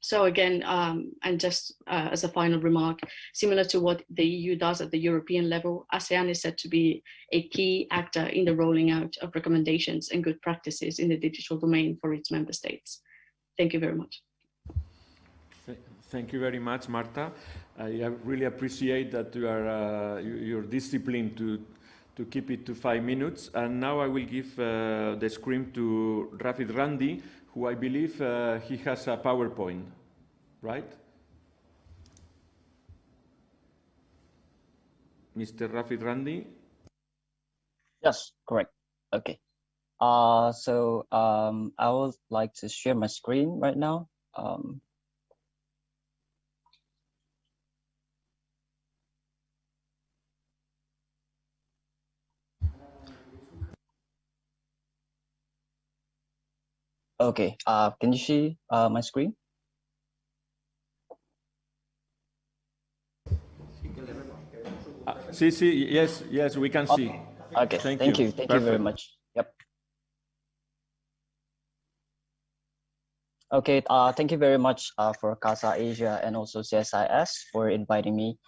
So again, and just as a final remark, similar to what the EU does at the European level, ASEAN is said to be a key actor in the rolling out of recommendations and good practices in the digital domain for its member states. Thank you very much. Thank you very much, Marta. I really appreciate that you are your discipline to keep it to 5 minutes. And now I will give the screen to Rafid Randi, who I believe he has a PowerPoint, right? Mr. Rafid Randi? Yes, correct. Okay. So I would like to share my screen right now. Okay, can you see my screen? Yes, we can see. Okay, thank you very much. Yep. Okay, thank you very much for Casa Asia and also CSIS for inviting me.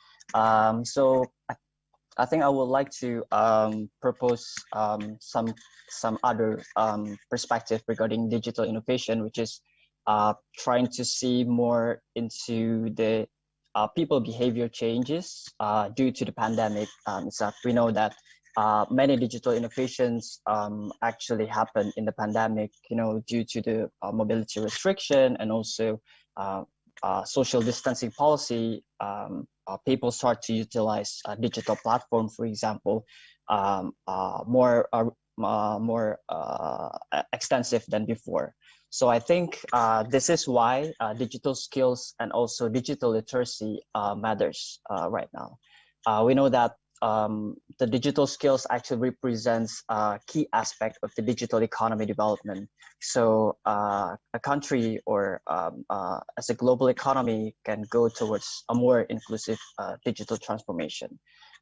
So I think I would like to propose some other perspective regarding digital innovation, which is trying to see more into the people behavior changes due to the pandemic. So we know that many digital innovations actually happen in the pandemic, due to the mobility restriction and also social distancing policy. People start to utilize a digital platform, for example, more extensive than before. So I think this is why digital skills and also digital literacy matters right now. We know that the digital skills actually represents a key aspect of the digital economy development. So a country or as a global economy can go towards a more inclusive digital transformation.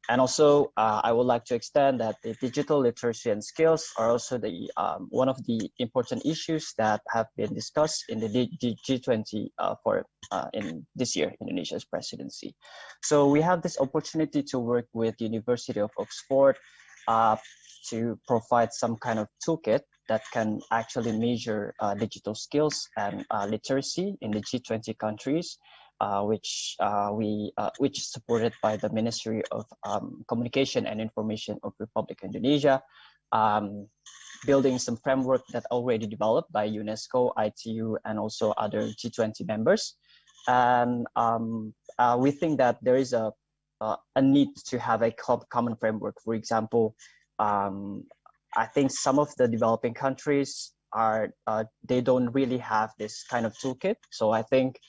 And also, I would like to extend that the digital literacy and skills are also the one of the important issues that have been discussed in the G20 for in this year, Indonesia's presidency. So we have this opportunity to work with the University of Oxford to provide some kind of toolkit that can actually measure digital skills and literacy in the G20 countries. Which is supported by the Ministry of Communication and Information of Republic of Indonesia, building some framework that already developed by UNESCO, ITU, and also other G20 members. And we think that there is a need to have a common framework. For example, I think some of the developing countries they don't really have this kind of toolkit. So I think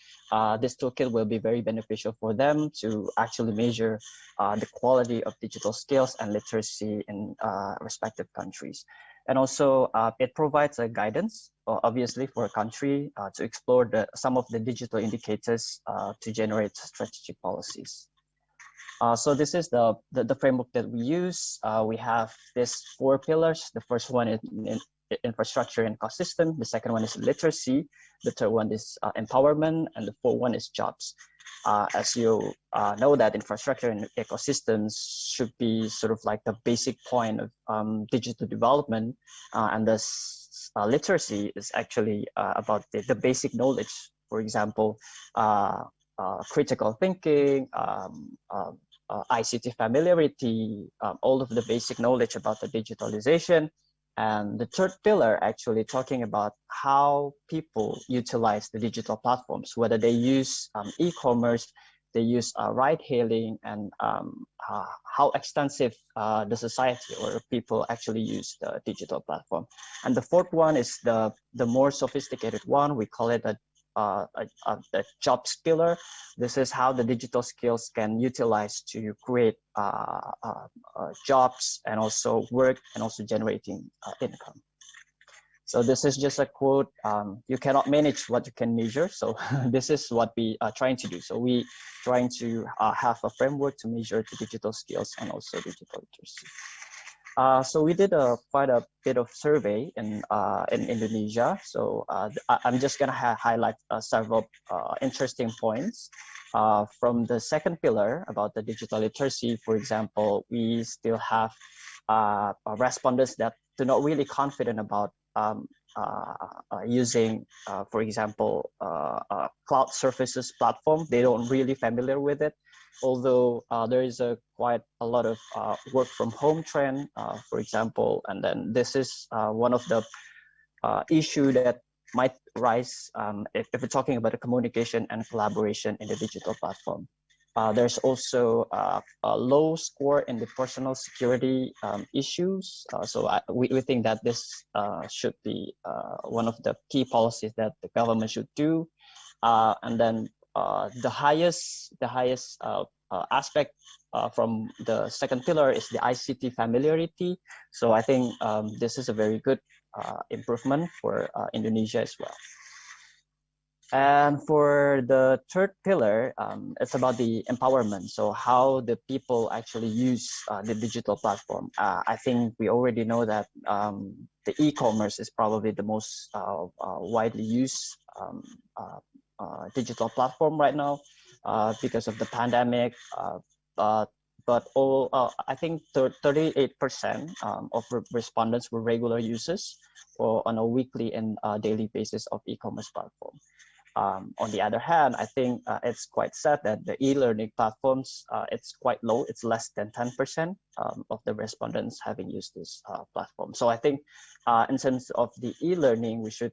this toolkit will be very beneficial for them to actually measure the quality of digital skills and literacy in respective countries. And also it provides a guidance, obviously, for a country to explore some of the digital indicators to generate strategic policies. So this is the framework that we use. We have these 4 pillars. The first one is infrastructure and ecosystem. The second one is literacy. The third one is empowerment, and the fourth one is jobs. As you know, that infrastructure and ecosystems should be sort of like the basic point of digital development, and thus literacy is actually about the basic knowledge. For example, critical thinking, ICT familiarity, all of the basic knowledge about the digitalization. And the third pillar actually talking about how people utilize the digital platforms, whether they use e-commerce, they use ride-hailing, and how extensive the society or people actually use the digital platform. And the fourth one is the more sophisticated one. We call it a jobs pillar. This is how the digital skills can utilize to create jobs and also work and also generating income. So this is just a quote. You cannot manage what you can measure. So this is what we are trying to do. So we trying to have a framework to measure the digital skills and also digital literacy. So we did quite a bit of survey in Indonesia. So I'm just gonna highlight several interesting points. From the second pillar about the digital literacy, for example, we still have respondents that do not really confident about using, for example, cloud services platform. They don't really familiar with it. Although there is quite a lot of work from home trend, for example, and then this is one of the issue that might rise if we're talking about the communication and collaboration in the digital platform. There's also a low score in the personal security issues. So we think that this should be one of the key policies that the government should do. And then the highest aspect from the second pillar is the ICT familiarity. So I think this is a very good improvement for Indonesia as well. And for the third pillar, it's about the empowerment. So how the people actually use the digital platform. I think we already know that the e-commerce is probably the most widely used digital platform right now because of the pandemic. But I think 38% of respondents were regular users or on a weekly and daily basis of e-commerce platform. On the other hand, I think it's quite sad that the e-learning platforms, it's quite low. It's less than 10% of the respondents having used this platform. So I think in terms of the e-learning, we should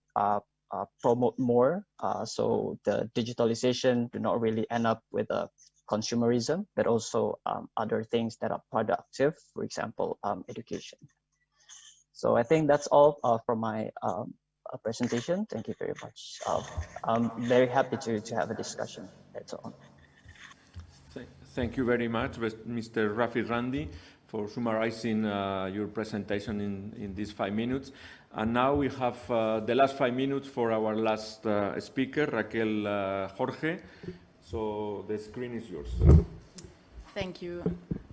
promote more. So the digitalization do not really end up with a consumerism, but also other things that are productive, for example, education. So I think that's all from my presentation. Thank you very much. I'm very happy to have a discussion. That's all. Thank you very much, Mr. Rafi Randi, for summarizing your presentation in these 5 minutes. And now we have the last 5 minutes for our last speaker, Raquel Jorge. So the screen is yours. Thank you.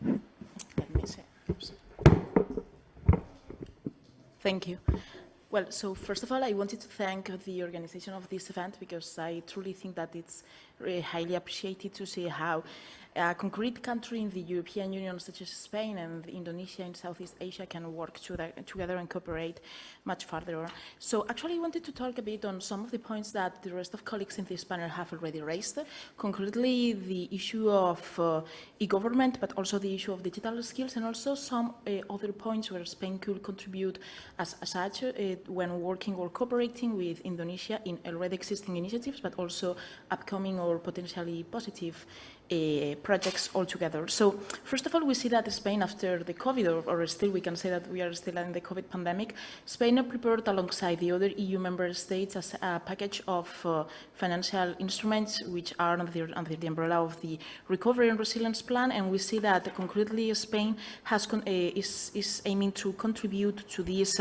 Let me see. Oops. Thank you. Well, so first of all, I wanted to thank the organization of this event because I truly think that it's really highly appreciated to see how a concrete country in the European Union, such as Spain and Indonesia in Southeast Asia, can work together and cooperate much further. So actually I wanted to talk a bit on some of the points that the rest of colleagues in this panel have already raised, concretely the issue of e-government, but also the issue of digital skills, and also some other points where Spain could contribute as such when working or cooperating with Indonesia in already existing initiatives, but also upcoming or potentially positive projects altogether. So first of all, we see that Spain, after the COVID, or still we can say that we are still in the COVID pandemic, Spain prepared alongside the other EU member states as a package of financial instruments which are under the umbrella of the Recovery and Resilience Plan, and we see that concretely Spain is aiming to contribute to this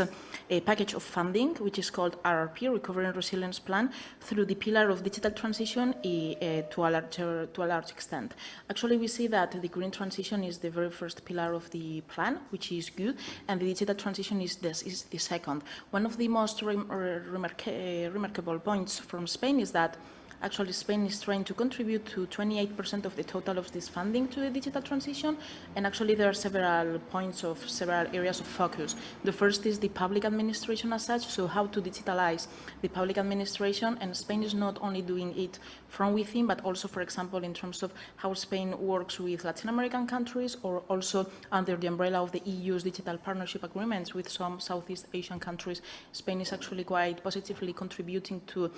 package of funding, which is called RRP, Recovery and Resilience Plan, through the pillar of digital transition to a large extent. Actually, we see that the green transition is the very first pillar of the plan, which is good, and the digital transition is the second. One of the most remarkable points from Spain is that actually Spain is trying to contribute to 28% of the total of this funding to the digital transition, and actually there are several points of several areas of focus. The first is the public administration as such, so how to digitalize the public administration, and Spain is not only doing it from within, but also, for example, in terms of how Spain works with Latin American countries, or also under the umbrella of the EU's digital partnership agreements with some Southeast Asian countries. Spain is actually quite positively contributing to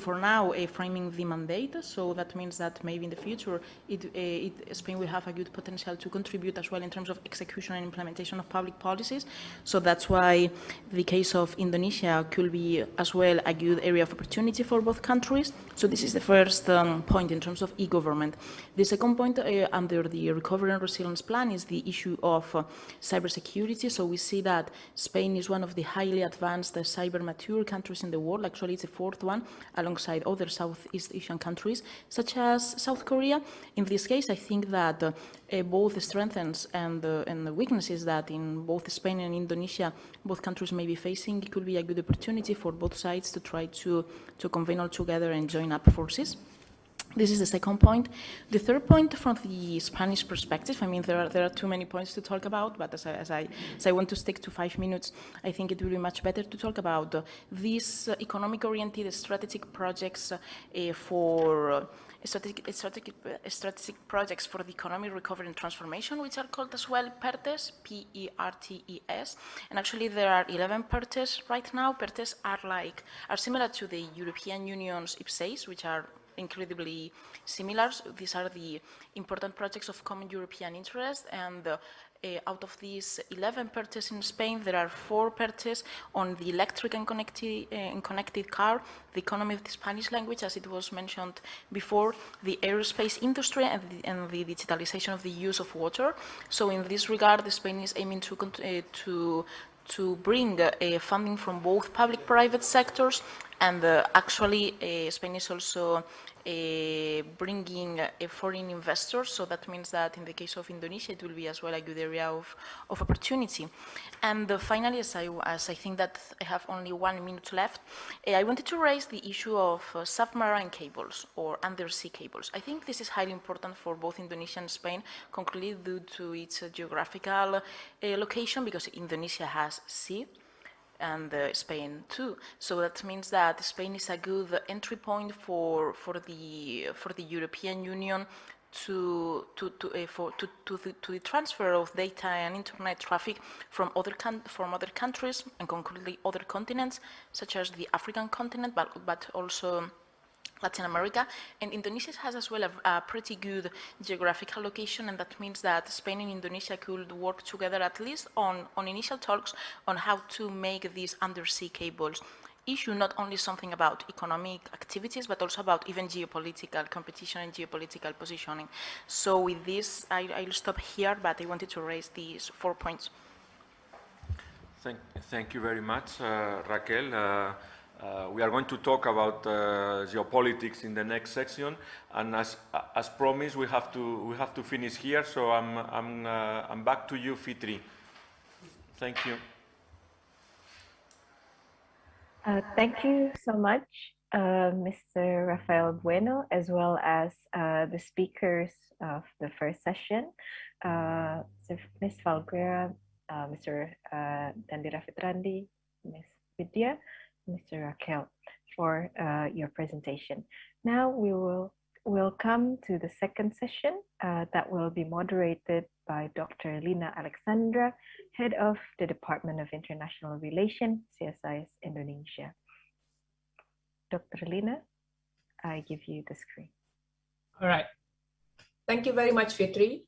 for now, framing the mandate. So that means that maybe in the future, Spain will have a good potential to contribute as well in terms of execution and implementation of public policies. So that's why the case of Indonesia could be as well a good area of opportunity for both countries. So this is the first point in terms of e-government. The second point under the Recovery and Resilience Plan is the issue of cybersecurity. So we see that Spain is one of the highly advanced cyber mature countries in the world. Actually, it's the fourth one alongside other Southeast Asian countries, such as South Korea. In this case, I think that both the strengths and the weaknesses that in both Spain and Indonesia, both countries may be facing, it could be a good opportunity for both sides to try to convene all together and join up forces. This is the second point. The third point from the Spanish perspective, I mean, there are too many points to talk about, but as I want to stick to 5 minutes, I think it will be much better to talk about these economic-oriented strategic projects for strategic projects for the economic recovery and transformation, which are called as well PERTES, P-E-R-T-E-S. And actually there are 11 PERTES right now. PERTES are similar to the European Union's IPCEIs, which are incredibly similar. These are the important projects of common European interest, and out of these 11 PERTES in Spain, there are 4 PERTES on the electric and connected car, the economy of the Spanish language, as it was mentioned before, the aerospace industry, and the digitalization of the use of water. So in this regard, Spain is aiming to bring funding from both public-private sectors, and actually Spain is also bringing foreign investors, so that means that in the case of Indonesia, it will be as well a good area of opportunity. And finally, as I think that I have only 1 minute left, I wanted to raise the issue of submarine cables or undersea cables. I think this is highly important for both Indonesia and Spain, concretely due to its geographical location, because Indonesia has sea, and Spain too. So that means that Spain is a good entry point for the European Union to the transfer of data and internet traffic from other countries, and concretely other continents, such as the African continent, but also Latin America. And Indonesia has as well a pretty good geographical location, and that means that Spain and Indonesia could work together, at least on initial talks, on how to make these undersea cables issue not only something about economic activities, but also about even geopolitical competition and geopolitical positioning. So with this, I'll stop here, but I wanted to raise these 4 points. Thank you very much, Raquel. We are going to talk about geopolitics in the next section, and as promised, we have to finish here. So I'm back to you, Fitri. Thank you. Thank you so much, Mr. Rafael Bueno, as well as the speakers of the first session, Ms. Falguera, Mr. Dandira Fitrandi, Ms. Vidya, Mr. Raquel, for your presentation. Now we'll come to the second session that will be moderated by Dr. Lina Alexandra, Head of the Department of International Relations, CSIS Indonesia. Dr. Lina, I give you the screen. All right. Thank you very much, Fitri.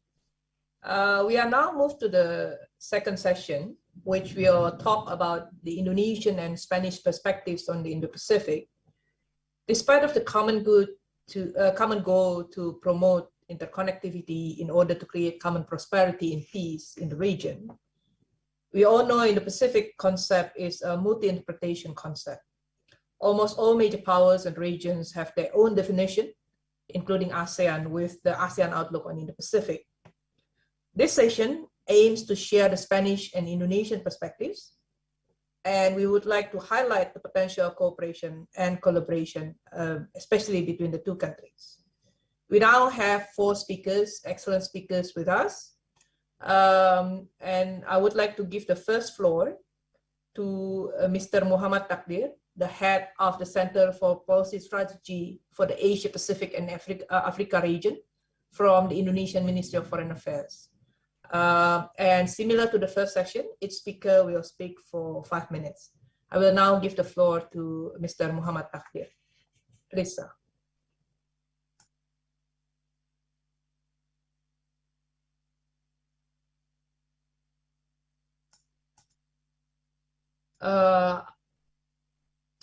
We are now moved to the second session, which will talk about the Indonesian and Spanish perspectives on the Indo-Pacific. Despite of the common goal to promote interconnectivity in order to create common prosperity and peace in the region, we all know Indo-Pacific concept is a multi-interpretation concept. Almost all major powers and regions have their own definition, including ASEAN with the ASEAN Outlook on Indo-Pacific. This session aims to share the Spanish and Indonesian perspectives, and we would like to highlight the potential cooperation and collaboration, especially between the two countries. We now have 4 speakers, excellent speakers with us. And I would like to give the first floor to Mr. Muhammad Takdir, the head of the Center for Policy Strategy for the Asia Pacific and Africa region from the Indonesian Ministry of Foreign Affairs. And similar to the first session, each speaker will speak for 5 minutes. I will now give the floor to Mr. Muhammad Takdir. Please, sir.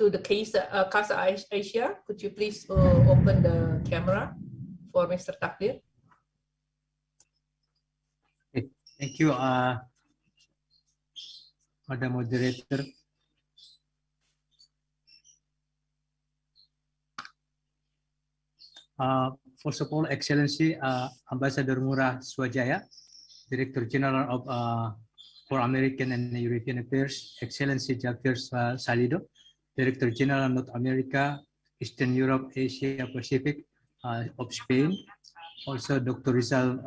To the Casa Asia, could you please open the camera for Mr. Takdir? Okay. Thank you, Madam Moderator. First of all, Excellency Ambassador Ngurah Swajaya, Director General of for American and European Affairs, Excellency Javier Salido, Director General of North America, Eastern Europe, Asia Pacific of Spain. Also, Dr. Rizal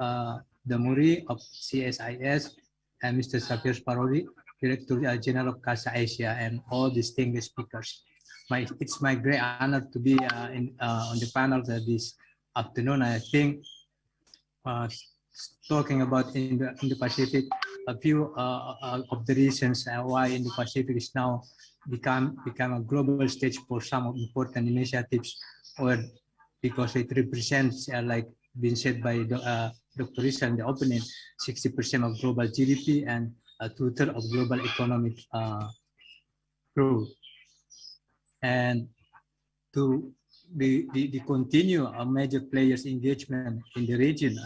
Damuri of CSIS, and Mr. Xavier Parodi, Director General of Casa Asia, and all distinguished speakers. It's my great honor to be on the panel this afternoon. I think talking about in the Pacific, a few of the reasons why Indo-Pacific is now become a global stage for some of important initiatives, or because it represents, like been said by Dr. Rizal in the opening, 60% of global GDP and a 2/3 of global economic growth. And to the continue major players' engagement in the region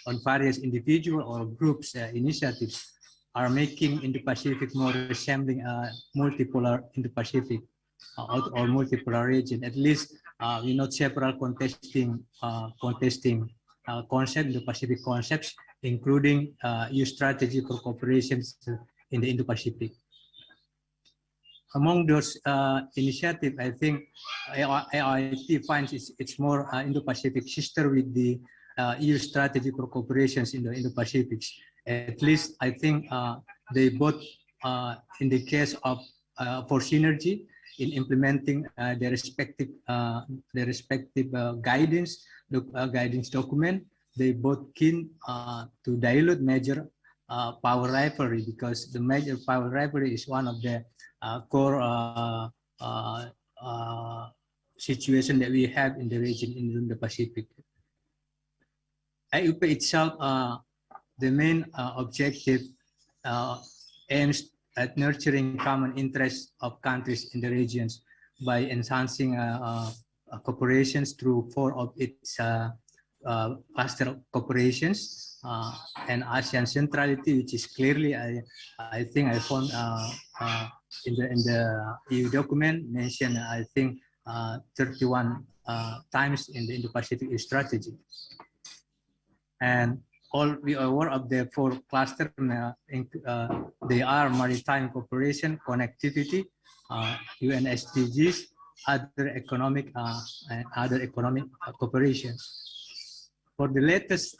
on various individual or groups initiatives are making Indo-Pacific more resembling a multipolar Indo-Pacific or multipolar region. At least we note several contesting concepts, Indo-Pacific concepts, including EU strategy for cooperation in the Indo-Pacific. Among those initiatives, I think AIT finds it's more Indo-Pacific sister with the EU strategy for cooperation in the Indo-Pacific. At least I think they both, in the case of for synergy in implementing their respective guidance document, they both keen to dilute major power rivalry, because the major power rivalry is one of the core situation that we have in the region in the Pacific. IUP itself, the main objective aims at nurturing common interests of countries in the regions by enhancing cooperations through 4 of its cluster cooperations and ASEAN centrality, which is clearly, I think I found in the EU document mentioned, I think 31 times in the Indo-Pacific strategy. And all we are aware of the 4 clusters. They are maritime cooperation, connectivity, UN SDGs, other economic cooperation. For the latest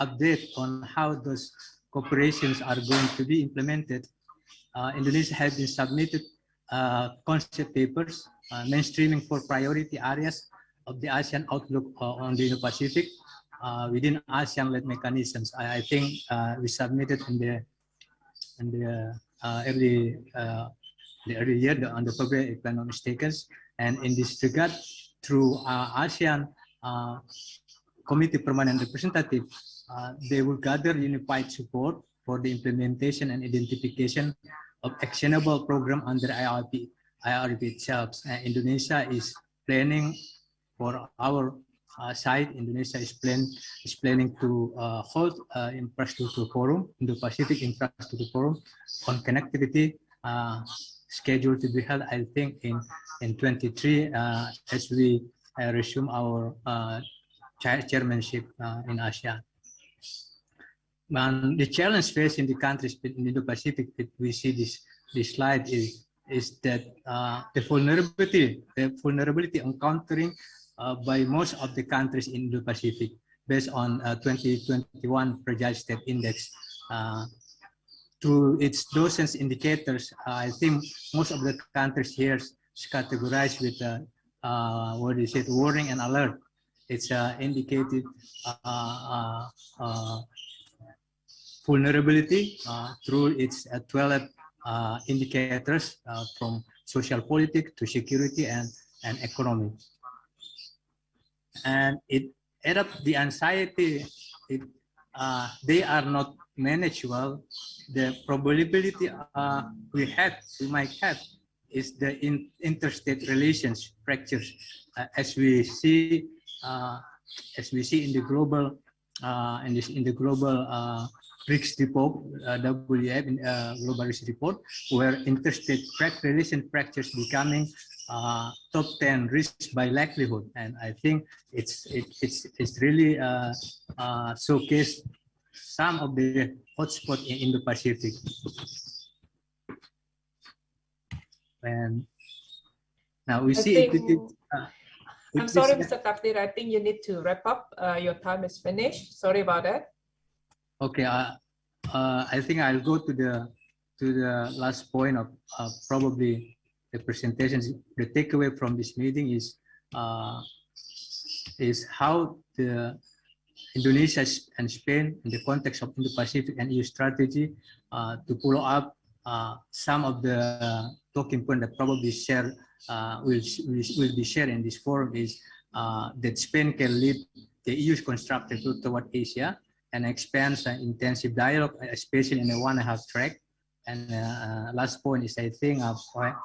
update on how those cooperations are going to be implemented, Indonesia has been submitted concept papers mainstreaming 4 priority areas of the ASEAN Outlook on the Indo-Pacific within ASEAN-led mechanisms. I think we submitted in the early year, on the February, if I'm not mistaken. And in this regard, through ASEAN committee permanent representative, they will gather unified support for the implementation and identification of actionable program under IRP itself. Indonesia is planning for our side. Indonesia is planning to hold infrastructure forum, Indo-Pacific infrastructure forum on connectivity, scheduled to be held, I think, in 23 as we resume our chairmanship in ASEAN. The challenge facing the countries in the Indo-Pacific that we see this slide is that the vulnerability encountering by most of the countries in the Pacific based on 2021 Fragile State Index. To its dozens indicators, I think most of the countries here is categorized with what is it, warning and alert. It's indicated vulnerability through its 12 indicators from social politics to security and economy. And it add up the anxiety. They are not managed well. The probability we might have is the interstate relations fractures, as we see in the global BRICS report, WF global risk report, where interstate relation fractures becoming top 10 risks by likelihood. And I think it's really showcase some of the hotspots in Indo-Pacific. And now we see I'm sorry, Mr. Takdir, I think you need to wrap up. Your time is finished. Sorry about that. Okay, I think I'll go to the last point of probably the presentations. The takeaway from this meeting is how the Indonesia and Spain, in the context of Indo-Pacific and EU strategy, to follow up some of the talking points that probably will be shared in this forum is that Spain can lead the EU's constructive route toward Asia and expands intensive dialogue, especially in the 1.5 track. And last point is, I think,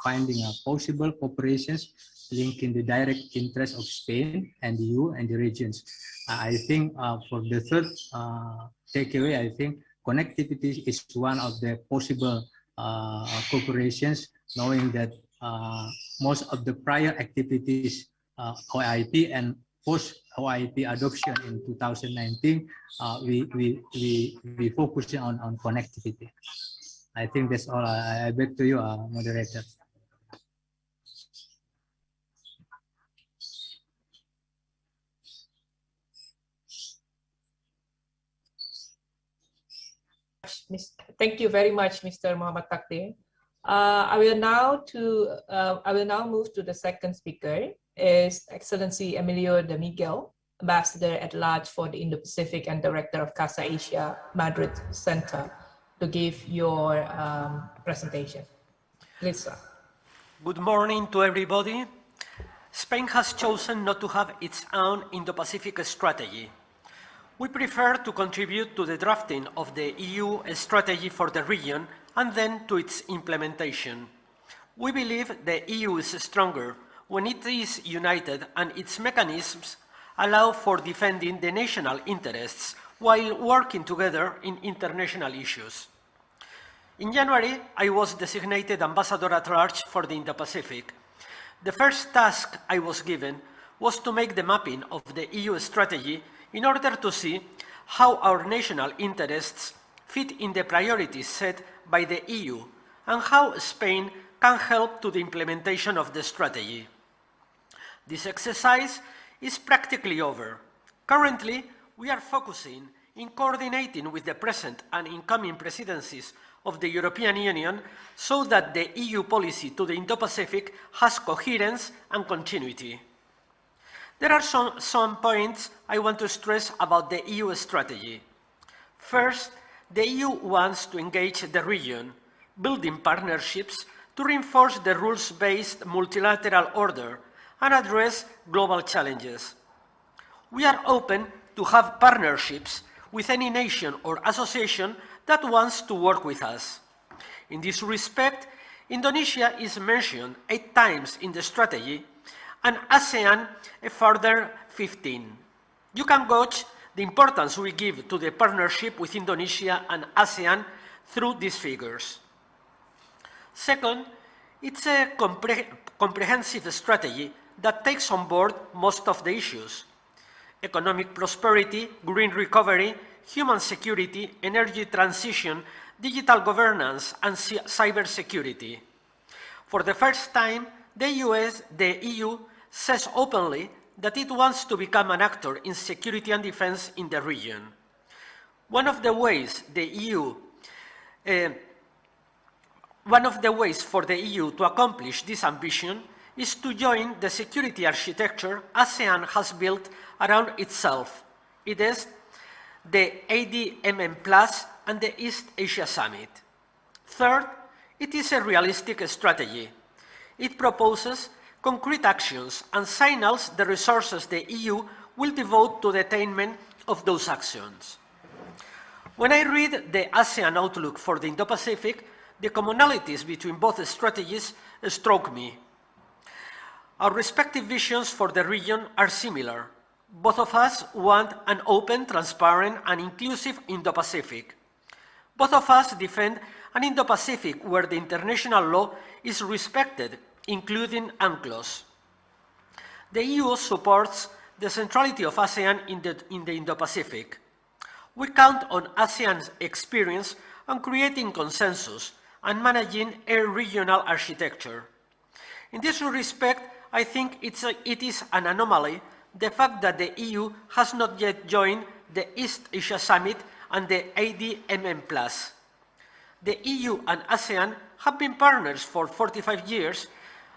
finding possible cooperations linking the direct interests of Spain and the EU and the regions. I think for the third takeaway, I think connectivity is one of the possible cooperations, knowing that most of the prior activities, OIP and post-OIP adoption in 2019, we focus on connectivity. I think that's all. I back to you, moderator. Thank you very much, Mr. Muhammad Takdir. I will now move to the second speaker, is Excellency Emilio de Miguel, Ambassador at Large for the Indo-Pacific and Director of Casa Asia Madrid Center, to give your presentation. Please, sir. Good morning to everybody. Spain has chosen not to have its own Indo-Pacific strategy. We prefer to contribute to the drafting of the EU strategy for the region and then to its implementation. We believe the EU is stronger when it is united and its mechanisms allow for defending the national interests while working together in international issues. In January, I was designated Ambassador at Large for the Indo-Pacific. The first task I was given was to make the mapping of the EU strategy in order to see how our national interests fit in the priorities set by the EU and how Spain can help to the implementation of the strategy. This exercise is practically over. Currently, we are focusing in coordinating with the present and incoming presidencies of the European Union so that the EU policy to the Indo-Pacific has coherence and continuity. There are some points I want to stress about the EU strategy. First, the EU wants to engage the region, building partnerships to reinforce the rules-based multilateral order and address global challenges. We are open to to have partnerships with any nation or association that wants to work with us. In this respect, Indonesia is mentioned 8 times in the strategy, and ASEAN a further 15. You can gauge the importance we give to the partnership with Indonesia and ASEAN through these figures. Second, it's a comprehensive strategy that takes on board most of the issues: economic prosperity, green recovery, human security, energy transition, digital governance, and cybersecurity. For the first time, the EU says openly that it wants to become an actor in security and defense in the region. One of the ways for the EU to accomplish this ambition is to join the security architecture ASEAN has built around itself. It is the ADMM Plus and the East Asia Summit. Third, it is a realistic strategy. It proposes concrete actions and signals the resources the EU will devote to the attainment of those actions. When I read the ASEAN outlook for the Indo-Pacific, the commonalities between both strategies struck me. Our respective visions for the region are similar. Both of us want an open, transparent, and inclusive Indo-Pacific. Both of us defend an Indo-Pacific where the international law is respected, including UNCLOS. The EU supports the centrality of ASEAN in the Indo-Pacific. We count on ASEAN's experience on creating consensus and managing a regional architecture. In this respect, I think it is an anomaly the fact that the EU has not yet joined the East Asia Summit and the ADMM Plus. The EU and ASEAN have been partners for 45 years,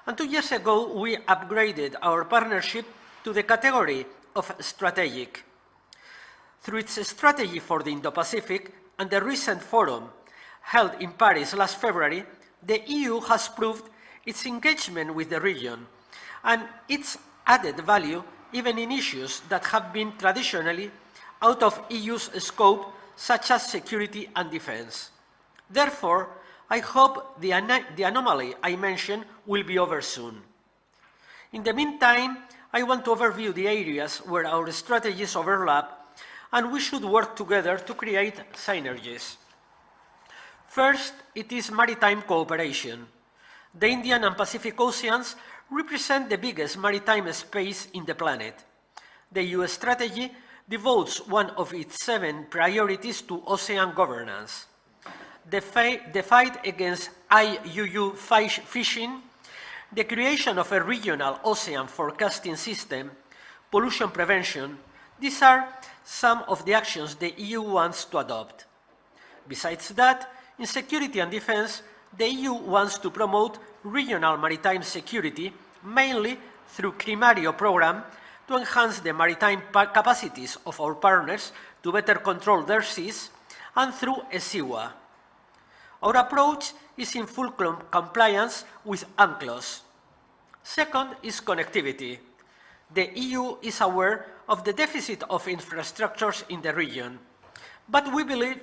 and 2 years ago we upgraded our partnership to the category of strategic. Through its strategy for the Indo-Pacific and the recent forum held in Paris last February, the EU has proved its engagement with the region and its added value even in issues that have been traditionally out of EU's scope, such as security and defense. Therefore, I hope the anomaly I mentioned will be over soon. In the meantime, I want to overview the areas where our strategies overlap and we should work together to create synergies. First, it is maritime cooperation. The Indian and Pacific Oceans represent the biggest maritime space in the planet. The EU strategy devotes one of its 7 priorities to ocean governance. The fight against IUU fishing, the creation of a regional ocean forecasting system, pollution prevention, these are some of the actions the EU wants to adopt. Besides that, in security and defense, the EU wants to promote regional maritime security, mainly through CRIMARIO program, to enhance the maritime capacities of our partners to better control their seas, and through ESIWA. Our approach is in full compliance with UNCLOS. Second is connectivity. The EU is aware of the deficit of infrastructures in the region, but we believe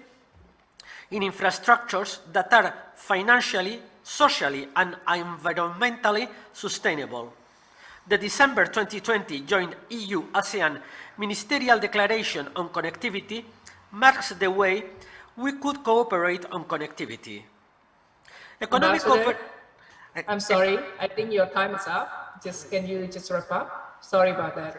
in infrastructures that are financially, socially, and environmentally sustainable. The December 2020 joint EU-ASEAN Ministerial Declaration on Connectivity marks the way we could cooperate on connectivity. I'm sorry, I think your time is up. Can you just wrap up? Sorry about that.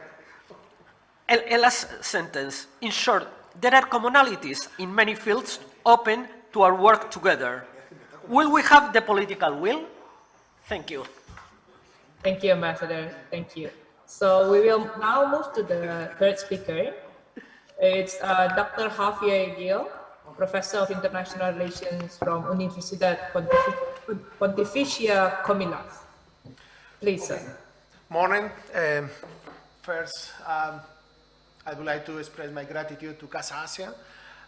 A last sentence. In short, there are commonalities in many fields open to our work together. Will we have the political will? Thank you. Thank you, Ambassador. Thank you. So we will now move to the third speaker. It's Dr. Javier Miguel, Professor of International Relations from Universidad Pontificia Comillas. Please, sir. Morning. First, I would like to express my gratitude to Casa Asia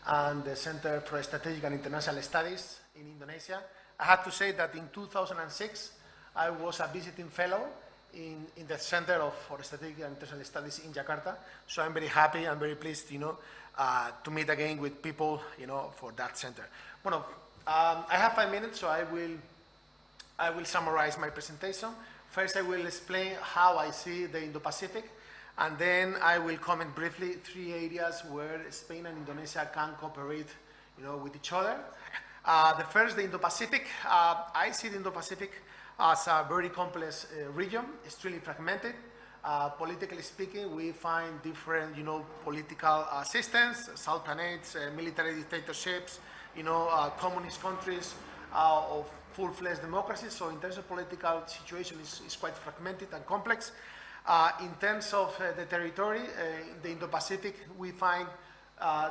and the Center for Strategic and International Studies in Indonesia. I have to say that in 2006, I was a visiting fellow in the Center for Strategic and International Studies in Jakarta. So I'm very happy, I'm very pleased, to meet again with people, for that center. Bueno, I have 5 minutes, so I will summarize my presentation. First, I will explain how I see the Indo-Pacific, and then I will comment briefly 3 areas where Spain and Indonesia can cooperate, with each other. The first, the Indo-Pacific. I see the Indo-Pacific as a very complex region, extremely fragmented. Politically speaking, we find different, political systems, sultanates, military dictatorships, communist countries of full-fledged democracies. So in terms of political situation, is quite fragmented and complex. In terms of the territory, the Indo-Pacific, we find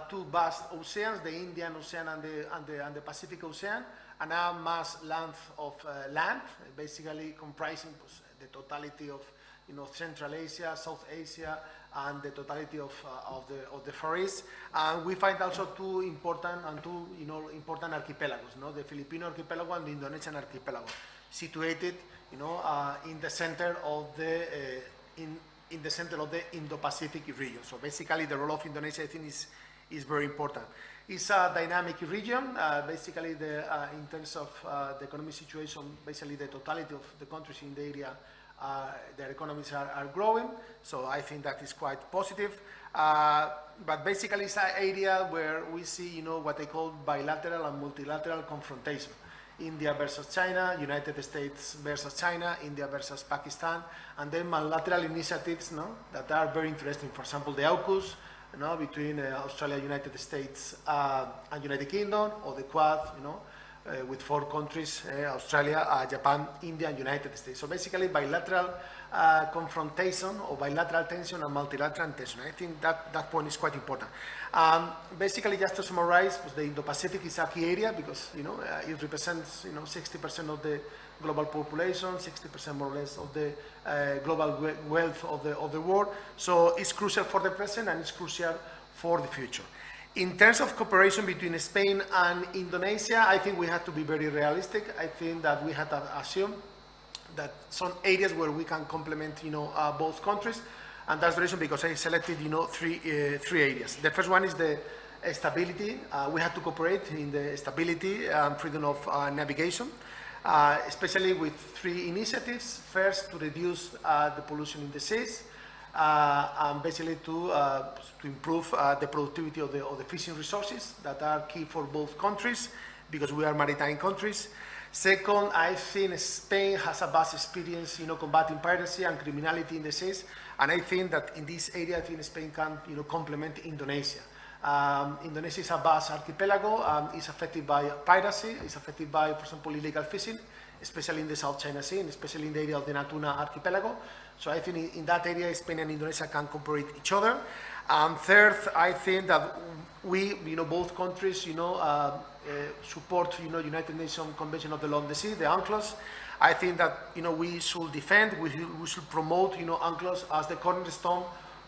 2 vast oceans, the Indian Ocean and the Pacific Ocean, and a mass length of land, basically comprising the totality of Central Asia, South Asia, and the totality of the Far East. And we find also 2 important archipelagos, the Filipino archipelago and the Indonesian archipelago, situated, in the center of the in the center of the Indo-Pacific region. So basically, the role of Indonesia, I think, is very important. It's a dynamic region. Basically, in terms of the economic situation, basically the totality of the countries in the area, their economies are growing. So I think that is quite positive. But basically, it's an area where we see, what I call bilateral and multilateral confrontation. India versus China, United States versus China, India versus Pakistan, and then bilateral initiatives, that are very interesting. For example, the AUKUS, between Australia, United States, and United Kingdom, or the Quad, with 4 countries, Australia, Japan, India, and United States. So basically, bilateral confrontation or bilateral tension and multilateral tension. I think that point is quite important. Basically, just to summarize, the Indo-Pacific is a key area because it represents 60% of the global population, 60% more or less of the global wealth of the world. So it's crucial for the present and it's crucial for the future. In terms of cooperation between Spain and Indonesia, I think we have to be very realistic. I think that we have to assume that some areas where we can complement, both countries, and that's the reason because I selected, 3 areas. The first one is the stability. We have to cooperate in the stability and freedom of navigation, especially with 3 initiatives. First, to reduce the pollution in the seas, and basically to improve the productivity of the fishing resources that are key for both countries because we are maritime countries. Second, I think Spain has a vast experience, combating piracy and criminality in the seas, and I think that in this area, I think Spain can, complement Indonesia. Indonesia is a vast archipelago, it's affected by piracy, it's affected by, for example, illegal fishing, especially in the South China Sea, and especially in the area of the Natuna archipelago. So I think in that area, Spain and Indonesia can cooperate each other. And third, I think that we, both countries, support, United Nations Convention of the Law of the Sea, the UNCLOS. I think that, we should defend, we should promote, UNCLOS as the cornerstone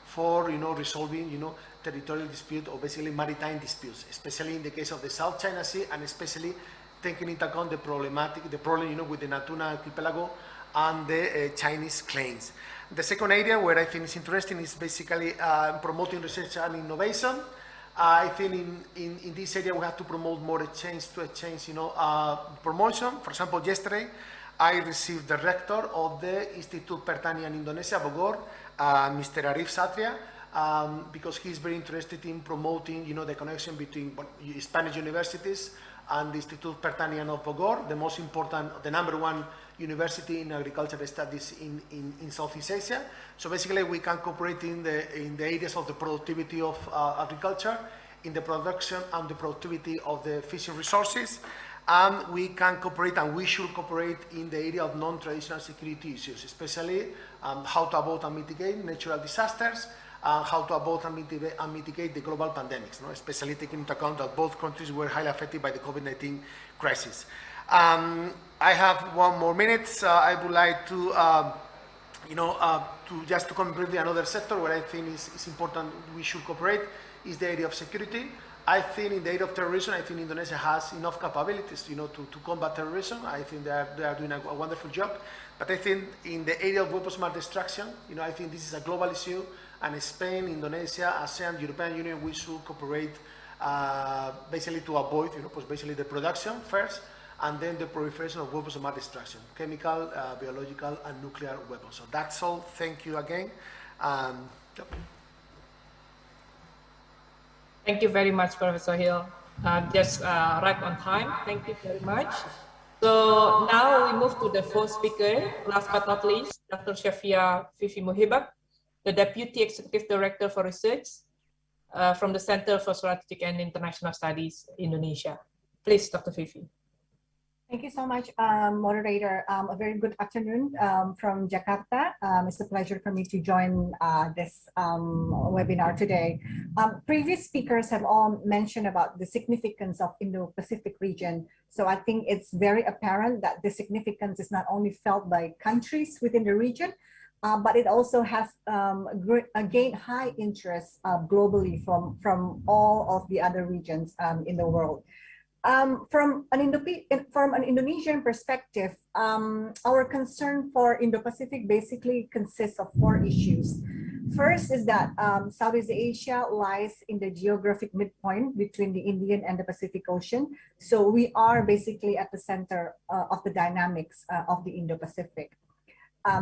for, resolving, territorial dispute or basically maritime disputes, especially in the case of the South China Sea, and especially taking into account the problem, with the Natuna archipelago and the Chinese claims. The second area where I think is interesting is basically promoting research and innovation. I think in this area we have to promote more exchange promotion. For example, yesterday I received the rector of the Institute Pertanian Indonesia, Bogor, Mr. Arif Satria, because he's very interested in promoting, the connection between Spanish universities and the Institute Pertanian of Bogor, the most important, the #1 university in agricultural studies in Southeast Asia. So basically we can cooperate in the areas of the productivity of agriculture, in the production and the productivity of the fishing resources, and we can cooperate and we should cooperate in the area of non-traditional security issues, especially how to avoid and mitigate natural disasters, how to avoid and mitigate the global pandemics, especially taking into account that both countries were highly affected by the COVID-19 crisis. I have 1 more minute. I would like to, comment briefly another sector where I think is important we should cooperate is the area of security. I think in the area of terrorism, I think Indonesia has enough capabilities, you know, to combat terrorism. I think they are doing a wonderful job. But I think in the area of weapons of mass destruction, you know, I think this is a global issue, and Spain, Indonesia, ASEAN, European Union, we should cooperate basically to avoid, you know, basically the production first, and then the proliferation of weapons of mass destruction, chemical, biological, and nuclear weapons. So that's all. Thank you again. Yep. Thank you very much, Professor Hill. Just right on time. Thank you very much. So now we move to the fourth speaker, last but not least, Dr. Shafia Fifi Muhibak, the Deputy Executive Director for Research from the Center for Strategic and International Studies, Indonesia. Please, Dr. Fifi. Thank you so much, moderator. A very good afternoon from Jakarta. It's a pleasure for me to join this webinar today. Previous speakers have all mentioned about the significance of Indo-Pacific region. So I think it's very apparent that the significance is not only felt by countries within the region, but it also has gained high interest globally from all of the other regions in the world. From an Indonesian perspective, our concern for Indo-Pacific basically consists of 4 issues. First is that Southeast Asia lies in the geographic midpoint between the Indian and the Pacific Ocean. So we are basically at the center of the dynamics of the Indo-Pacific.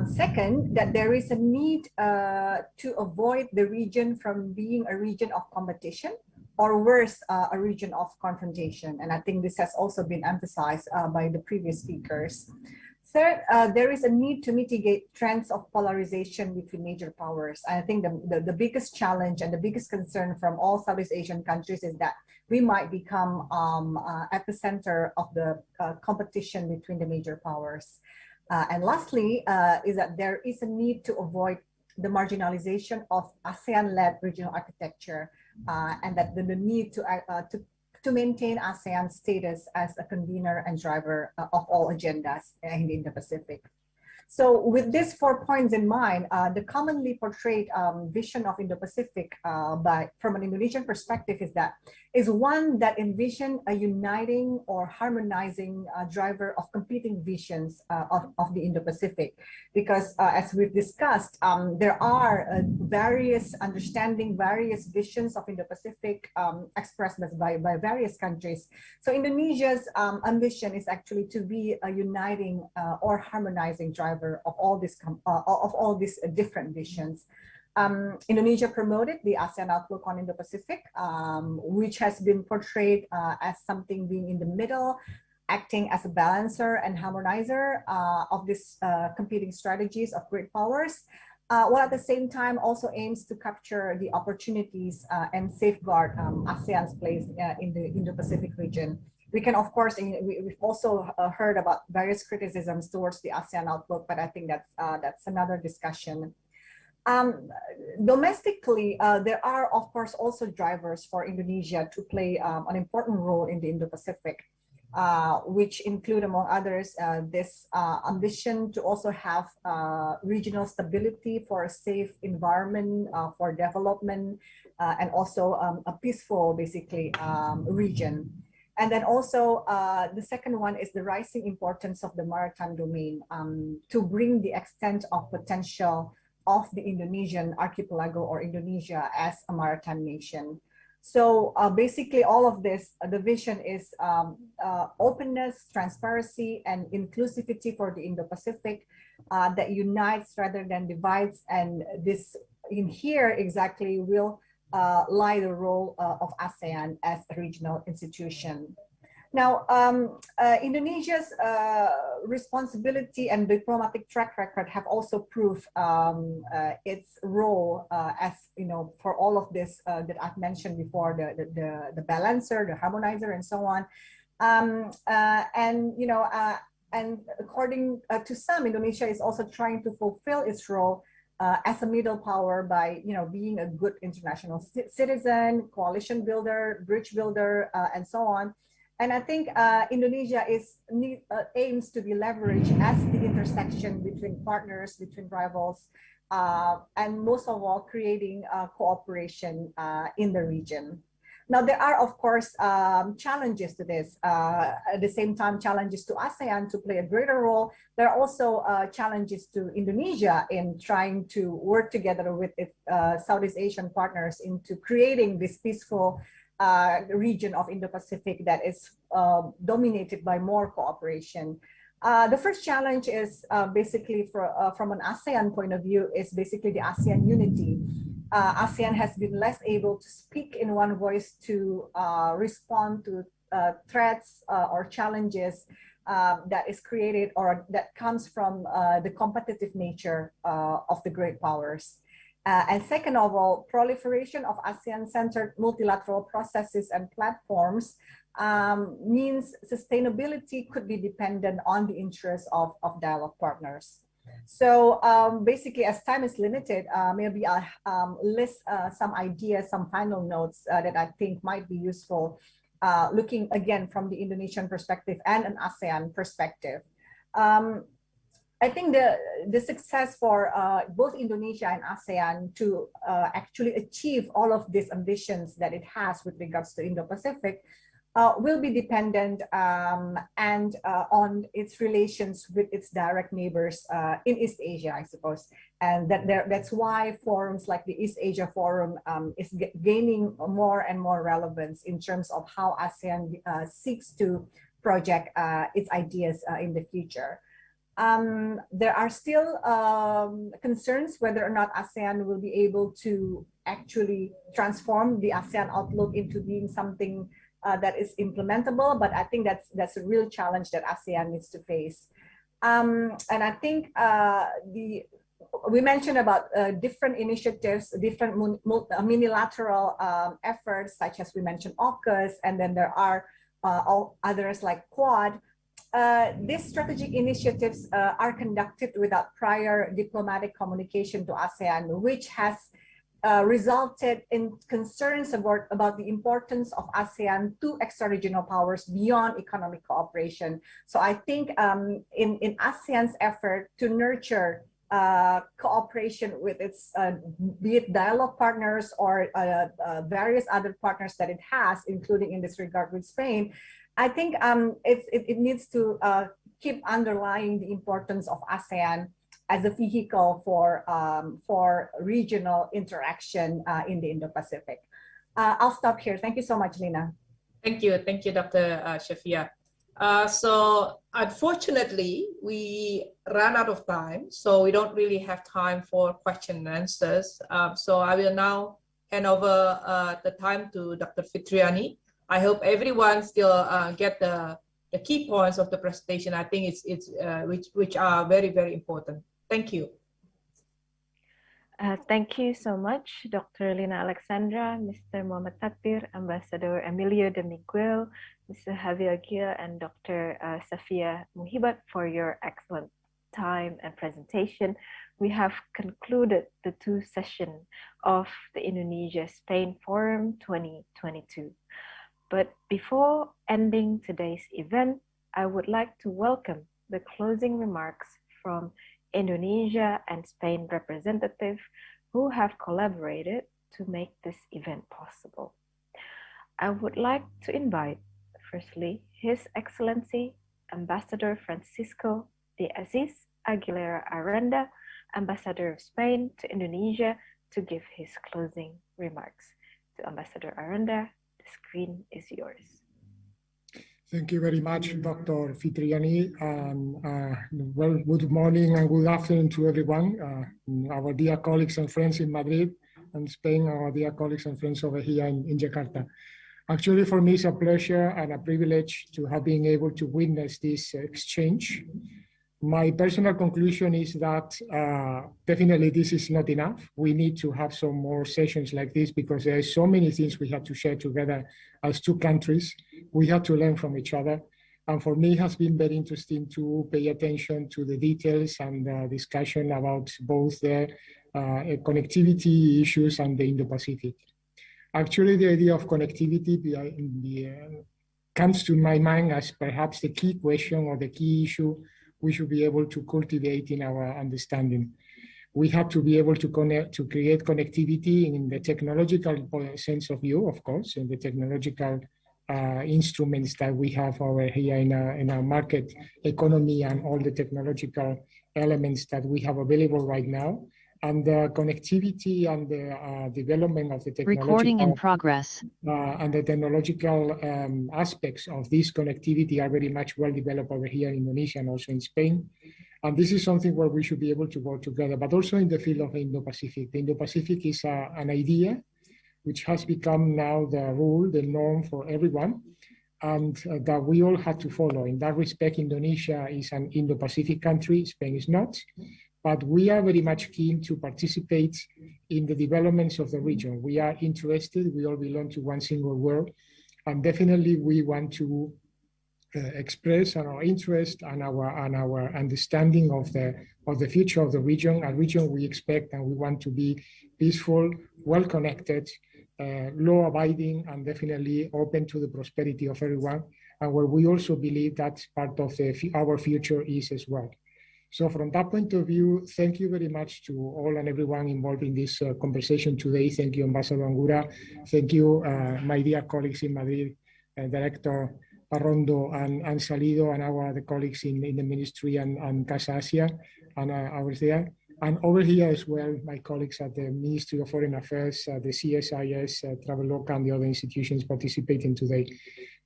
Second, that there is a need to avoid the region from being a region of competition, or worse, a region of confrontation. And I think this has also been emphasized by the previous speakers. Third, there is a need to mitigate trends of polarization between major powers. I think the biggest challenge and the biggest concern from all Southeast Asian countries is that we might become at the center of the competition between the major powers. And lastly, is that there is a need to avoid the marginalization of ASEAN-led regional architecture, and that the need to maintain ASEAN's status as a convener and driver of all agendas in the Indo-Pacific. So with these 4 points in mind, the commonly portrayed vision of Indo-Pacific from an Indonesian perspective is one that envisions a uniting or harmonizing driver of competing visions of the Indo-Pacific. Because as we've discussed, there are various visions of Indo-Pacific expressed by various countries. So Indonesia's ambition is actually to be a uniting or harmonizing driver of all these different visions. Indonesia promoted the ASEAN outlook on Indo-Pacific, which has been portrayed as something being in the middle, acting as a balancer and harmonizer of these competing strategies of great powers, while at the same time also aims to capture the opportunities and safeguard ASEAN's place in the Indo-Pacific region. We can, of course, we've also heard about various criticisms towards the ASEAN outlook, but I think that's another discussion. Domestically, there are, of course, also drivers for Indonesia to play an important role in the Indo-Pacific, which include, among others, this ambition to also have regional stability for a safe environment for development, and also a peaceful, basically, region. And then also, the second one is the rising importance of the maritime domain to bring the extent of potential of the Indonesian archipelago or Indonesia as a maritime nation. So basically all of this, the vision is openness, transparency, and inclusivity for the Indo-Pacific that unites rather than divides. And this in here exactly will lie the role of ASEAN as a regional institution. Now, Indonesia's responsibility and diplomatic track record have also proved its role as, you know, for all of this that I've mentioned before, the balancer, the harmonizer, and so on. And, you know, and according to some, Indonesia is also trying to fulfill its role as a middle power by, you know, being a good international citizen, coalition builder, bridge builder, and so on. And I think Indonesia aims to be leveraged as the intersection between partners, between rivals, and most of all, creating cooperation in the region. Now, there are, of course, challenges to this. At the same time, challenges to ASEAN to play a greater role. There are also challenges to Indonesia in trying to work together with its Southeast Asian partners into creating this peaceful region of Indo-Pacific that is dominated by more cooperation. The first challenge is basically from an ASEAN point of view is basically the ASEAN unity. ASEAN has been less able to speak in one voice to respond to threats or challenges that is created or that comes from the competitive nature of the great powers. And second of all, proliferation of ASEAN-centered multilateral processes and platforms means sustainability could be dependent on the interests of dialogue partners. So basically, as time is limited, maybe I'll list some ideas, some final notes that I think might be useful, looking again from the Indonesian perspective and an ASEAN perspective. I think the success for both Indonesia and ASEAN to actually achieve all of these ambitions that it has with regards to Indo-Pacific will be dependent and on its relations with its direct neighbors in East Asia, I suppose. And that's why forums like the East Asia Forum is gaining more and more relevance in terms of how ASEAN seeks to project its ideas in the future. There are still concerns whether or not ASEAN will be able to actually transform the ASEAN outlook into being something that is implementable, but I think that's a real challenge that ASEAN needs to face. And I think we mentioned about different initiatives, different unilateral efforts, such as we mentioned AUKUS, and then there are all others like Quad. These strategic initiatives are conducted without prior diplomatic communication to ASEAN, which has resulted in concerns about the importance of ASEAN to extra-regional powers beyond economic cooperation. So I think in ASEAN's effort to nurture cooperation with its, be it dialogue partners or various other partners that it has, including in this regard with Spain, I think it needs to keep underlying the importance of ASEAN as a vehicle for regional interaction in the Indo-Pacific. I'll stop here. Thank you so much, Lina. Thank you, Dr. Shafia. So unfortunately, we ran out of time, so we don't really have time for question and answers. So I will now hand over the time to Dr. Fitriani. I hope everyone still get the key points of the presentation. I think it's which are very, very important. Thank you. Thank you so much, Dr. Lina Alexandra, Mr. Muhammad Takdir, Ambassador Emilio de Miguel, Mr. Javier Gia, and Dr. Safia Muhibat for your excellent time and presentation. We have concluded the 2 sessions of the Indonesia-Spain Forum 2022. But before ending today's event, I would like to welcome the closing remarks from Indonesia and Spain representatives who have collaborated to make this event possible. I would like to invite, firstly, His Excellency Ambassador Francisco de Aziz Aguilera Aranda, Ambassador of Spain to Indonesia, to give his closing remarks. To Ambassador Aranda, the screen is yours. Thank you very much, Dr. Fitriani. Well, good morning and good afternoon to everyone, our dear colleagues and friends in Madrid and Spain, our dear colleagues and friends over here in Jakarta. Actually, for me, it's a pleasure and a privilege to have been able to witness this exchange. My personal conclusion is that definitely this is not enough. We need to have some more sessions like this because there are so many things we have to share together as 2 countries. We have to learn from each other. And for me, it has been very interesting to pay attention to the details and discussion about both the connectivity issues and the Indo-Pacific. Actually, the idea of connectivity comes to my mind as perhaps the key question or the key issue we should be able to cultivate in our understanding. We have to be able to connect, to create connectivity in the technological sense of view, of course, in the technological instruments that we have over here in our market economy and all the technological elements that we have available right now. And the connectivity and the development of the technological, recording in progress, and the technological aspects of this connectivity are very much well developed over here in Indonesia and also in Spain. And this is something where we should be able to work together, but also in the field of Indo-Pacific. The Indo-Pacific is an idea which has become now the rule, the norm for everyone, and that we all have to follow. In that respect, Indonesia is an Indo-Pacific country, Spain is not, but we are very much keen to participate in the developments of the region. We are interested, we all belong to one single world, and definitely we want to express our interest and our understanding of the future of the region, a region we expect and we want to be peaceful, well-connected, law-abiding, and definitely open to the prosperity of everyone, and where we also believe that's part of our future is as well. So from that point of view, thank you very much to all and everyone involved in this conversation today. Thank you, Ambassador Angura. Thank you, my dear colleagues in Madrid, Director Parrondo and Salido, and our colleagues in the Ministry and Casa Asia, and I was there. And over here as well, my colleagues at the Ministry of Foreign Affairs, the CSIS, Traveloka, and the other institutions participating today.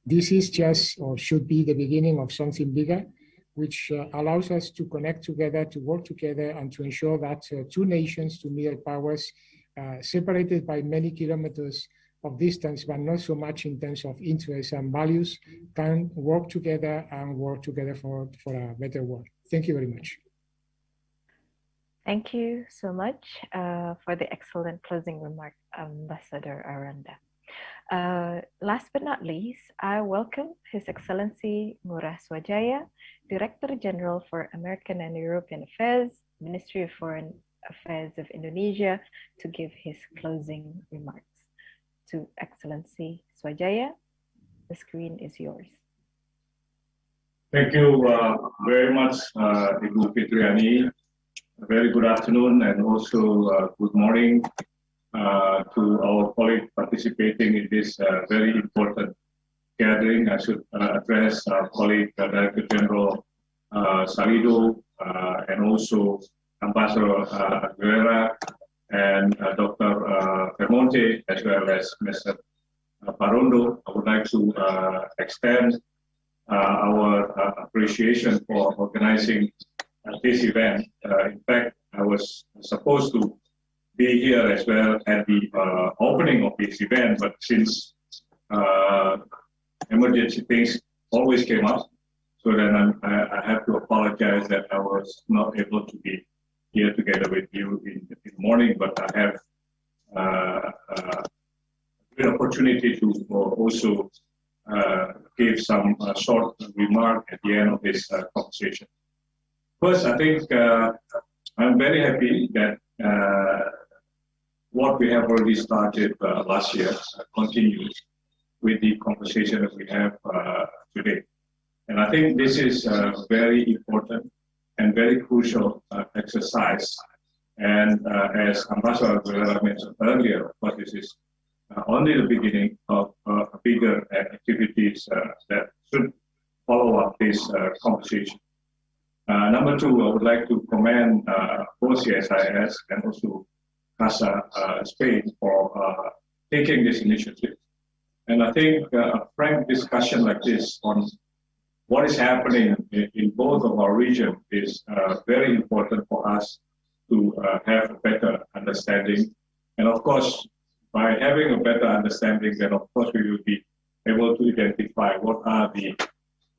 This is just, or should be, the beginning of something bigger, which allows us to connect together, to work together, and to ensure that two nations, two middle powers, separated by many kilometers of distance, but not so much in terms of interests and values, can work together and work together for a better world. Thank you very much. Thank you so much for the excellent closing remark, Ambassador Aranda. Last but not least, I welcome His Excellency Ngurah Swajaya, Director General for American and European Affairs, Ministry of Foreign Affairs of Indonesia, to give his closing remarks. To Excellency Swajaya, the screen is yours. Thank you very much, Ibu Fitriani. A very good afternoon and also good morning to our colleagues participating in this very important gathering. I should address our colleague, Director General Salido, and also Ambassador Aguilera, and Dr. Fermonte, as well as Mr. Parrondo. I would like to extend our appreciation for organizing this event. In fact, I was supposed to be here as well at the opening of this event, but since emergency things always came up, so then I have to apologize that I was not able to be here together with you in the morning, but I have a good opportunity to also give some short remark at the end of this conversation. First, I think I'm very happy that what we have already started last year continues with the conversation that we have today. And I think this is very important and very crucial exercise. And as Ambassador Aguilera mentioned earlier, of course, this is only the beginning of bigger activities that should follow up this conversation. Number two, I would like to commend both CSIS and also Casa Spain for taking this initiative. And I think a frank discussion like this on what is happening in both of our regions is very important for us to have a better understanding. And of course, by having a better understanding, then of course we will be able to identify what are the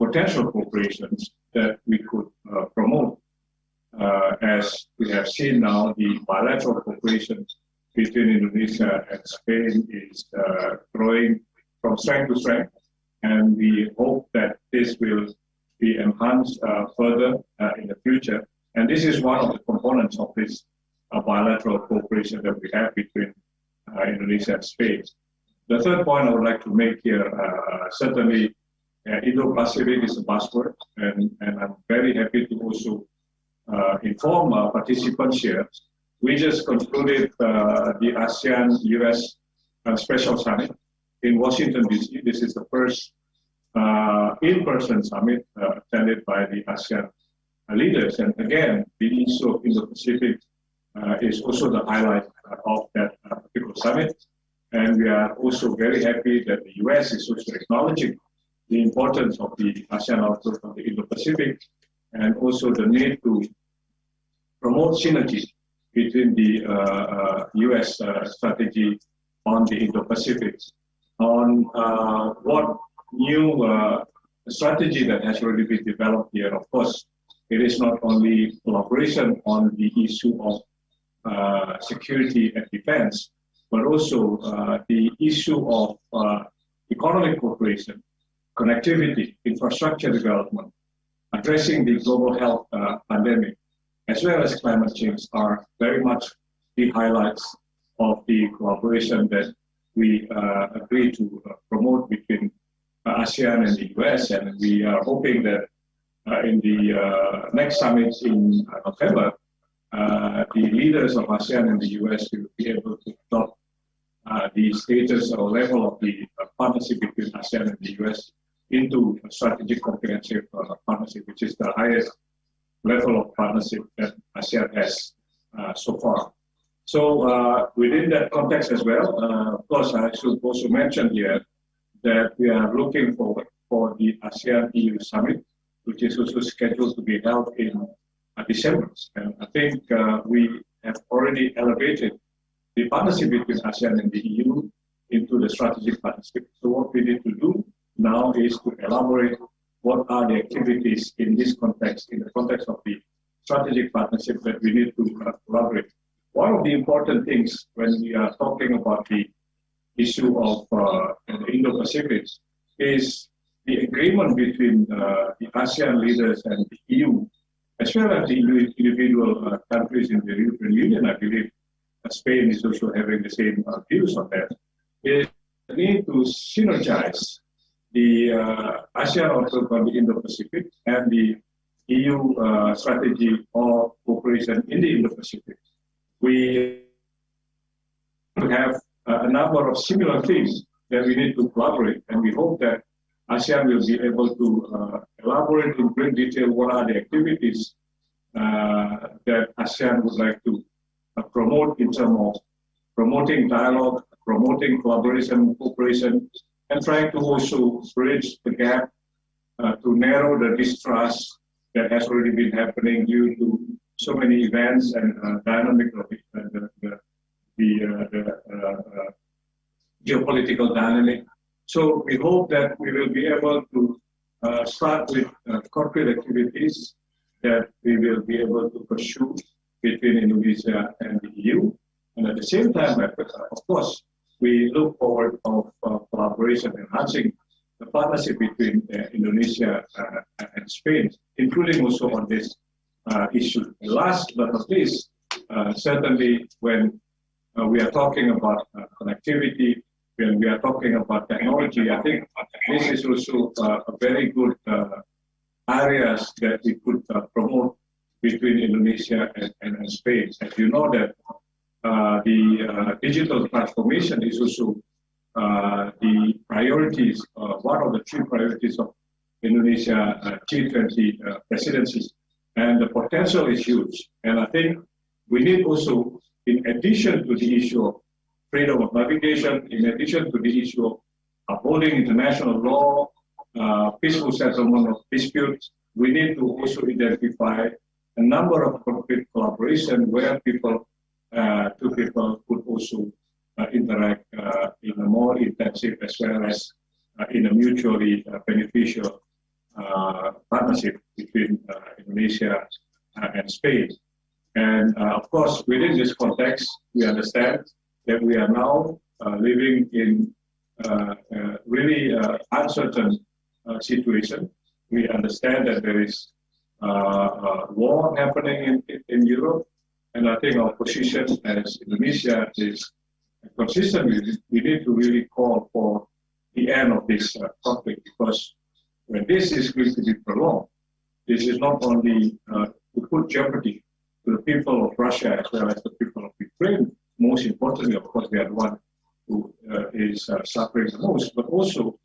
potential cooperations that we could promote. As we have seen now, the bilateral cooperation between Indonesia and Spain is growing from strength to strength. And we hope that this will be enhanced further in the future. And this is one of the components of this bilateral cooperation that we have between Indonesia and Spain. The third point I would like to make here, certainly Indo-Pacific is a buzzword, and I'm very happy to also inform our participants here we just concluded the ASEAN-US Special Summit in Washington, D.C. This is the first in-person summit attended by the ASEAN leaders. And again, the issue of Indo-Pacific is also the highlight of that particular summit. And we are also very happy that the US is also acknowledging the importance of the ASEAN outlook of the Indo-Pacific and also the need to promote synergy between the US strategy on the Indo-Pacific, on what new strategy that has already been developed here. Of course, it is not only collaboration on the issue of security and defense, but also the issue of economic cooperation, connectivity, infrastructure development, addressing the global health pandemic, as well as climate change are very much the highlights of the cooperation that we agree to promote between ASEAN and the US. And we are hoping that in the next summit in November, the leaders of ASEAN and the US will be able to adopt the status or level of the partnership between ASEAN and the US into a strategic comprehensive partnership, which is the highest level of partnership that ASEAN has so far. So within that context as well, of course, I should also mention here that we are looking forward for the ASEAN-EU summit, which is also scheduled to be held in December. And I think we have already elevated the partnership between ASEAN and the EU into the strategic partnership. So what we need to do now is to elaborate what are the activities in this context, in the context of the strategic partnership that we need to collaborate. One of the important things when we are talking about the issue of the Indo-Pacific is the agreement between the ASEAN leaders and the EU, as well as the individual countries in the European Union. I believe Spain is also having the same views on that. Is the need to synergize the ASEAN outlook on the Indo-Pacific and the EU strategy of cooperation in the Indo-Pacific. We have a number of similar things that we need to collaborate, and we hope that ASEAN will be able to elaborate in great detail what are the activities that ASEAN would like to promote in terms of promoting dialogue, promoting collaboration, cooperation, and trying to also bridge the gap to narrow the distrust that has already been happening due to so many events and dynamic of the geopolitical dynamic. So we hope that we will be able to start with corporate activities that we will be able to pursue between Indonesia and the EU. And at the same time, of course, we look forward of collaboration, enhancing the partnership between Indonesia and Spain, including also on this issue. And last but not least, certainly when we are talking about connectivity, when we are talking about technology, I think this is also a very good areas that we could promote between Indonesia and Spain. As you know that the digital transformation is also the priorities, one of the three priorities of Indonesia G20 presidencies, and the potential is huge. And I think we need also, in addition to the issue of freedom of navigation, in addition to the issue of upholding international law, peaceful settlement of disputes, we need to also identify a number of concrete collaboration where people, two people could also interact in a more intensive as well as in a mutually beneficial partnership between Indonesia and Spain. And of course, within this context, we understand that we are now living in really uncertain situation. We understand that there is war happening in Europe, and I think our position as Indonesia is consistent. We need to really call for the end of this conflict, because when this is going to be prolonged, this is not only to put jeopardy to the people of Russia as well as the people most importantly, of course, they are the one who is suffering the most, but also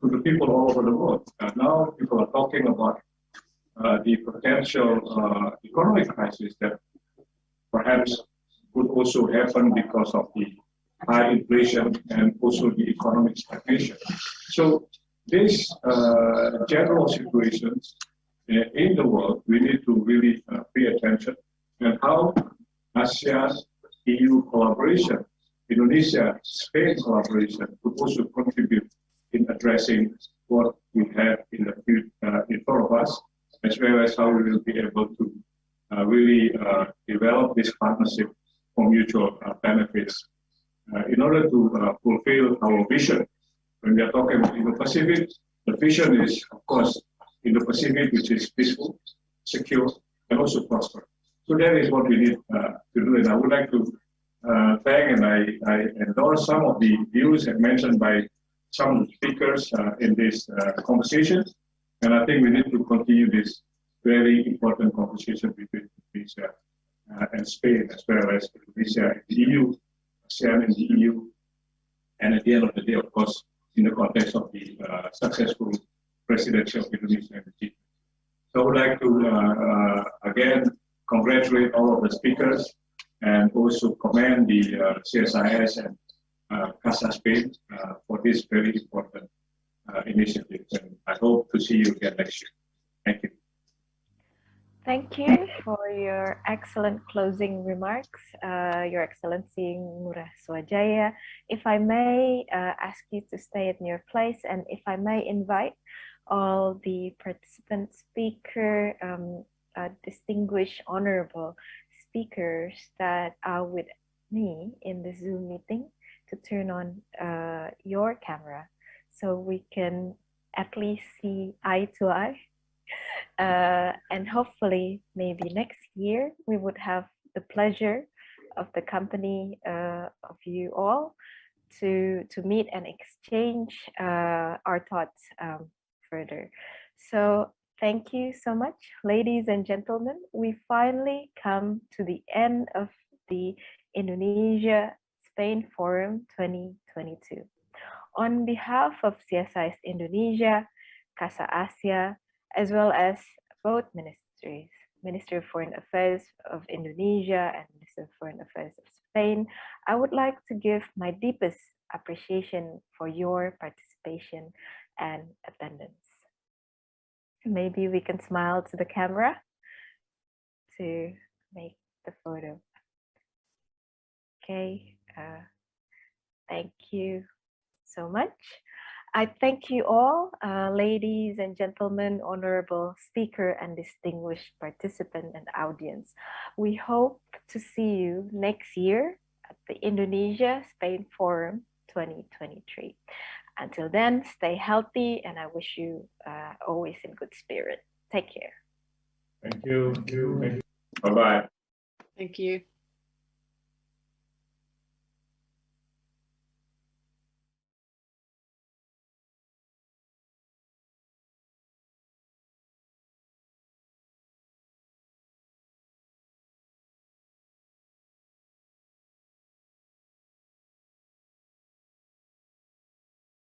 to the people all over the world. Now people are talking about the potential economic crisis that perhaps could also happen because of the high inflation and also the economic stagnation. So these general situations in the world, we need to really pay attention, and how ASEAN EU collaboration, Indonesia Spain collaboration could also contribute in addressing what we have in the future in front of us, as well as how we will be able to really develop this partnership for mutual benefits in order to fulfill our vision. When we are talking about Indo-Pacific, the vision is, of course, Indo-Pacific, which is peaceful, secure, and also prosperous. So that is what we need to do. And I would like to thank and I endorse some of the views mentioned by some of the speakers in this conversation. And I think we need to continue this very important conversation between Indonesia and Spain, as well as Indonesia and the EU, ASEAN and the EU, and at the end of the day, of course, in the context of the successful presidency of Indonesia and the G20. So I would like to again congratulate all of the speakers and also commend the CSIS and Casa Spain for this very important initiative. And I hope to see you again next year. Thank you. Thank you for your excellent closing remarks, Your Excellency Ngurah Swajaya. If I may ask you to stay at your place, and if I may invite all the participant speaker, distinguished honorable speakers that are with me in the Zoom meeting to turn on your camera so we can at least see eye to eye. And hopefully maybe next year we would have the pleasure of the company of you all to meet and exchange our thoughts further. So thank you so much, ladies and gentlemen. We finally come to the end of the Indonesia-Spain Forum 2022. On behalf of CSIS Indonesia, Casa Asia, as well as both ministries, Ministry of Foreign Affairs of Indonesia and Ministry of Foreign Affairs of Spain, I would like to give my deepest appreciation for your participation and attendance. Maybe we can smile to the camera to make the photo. Okay, thank you so much. I thank you all, ladies and gentlemen, honorable speaker and distinguished participant and audience. We hope to see you next year at the Indonesia-Spain Forum 2023. Until then, stay healthy, and I wish you always in good spirit. Take care. Thank you. Thank you. Bye-bye. Thank you.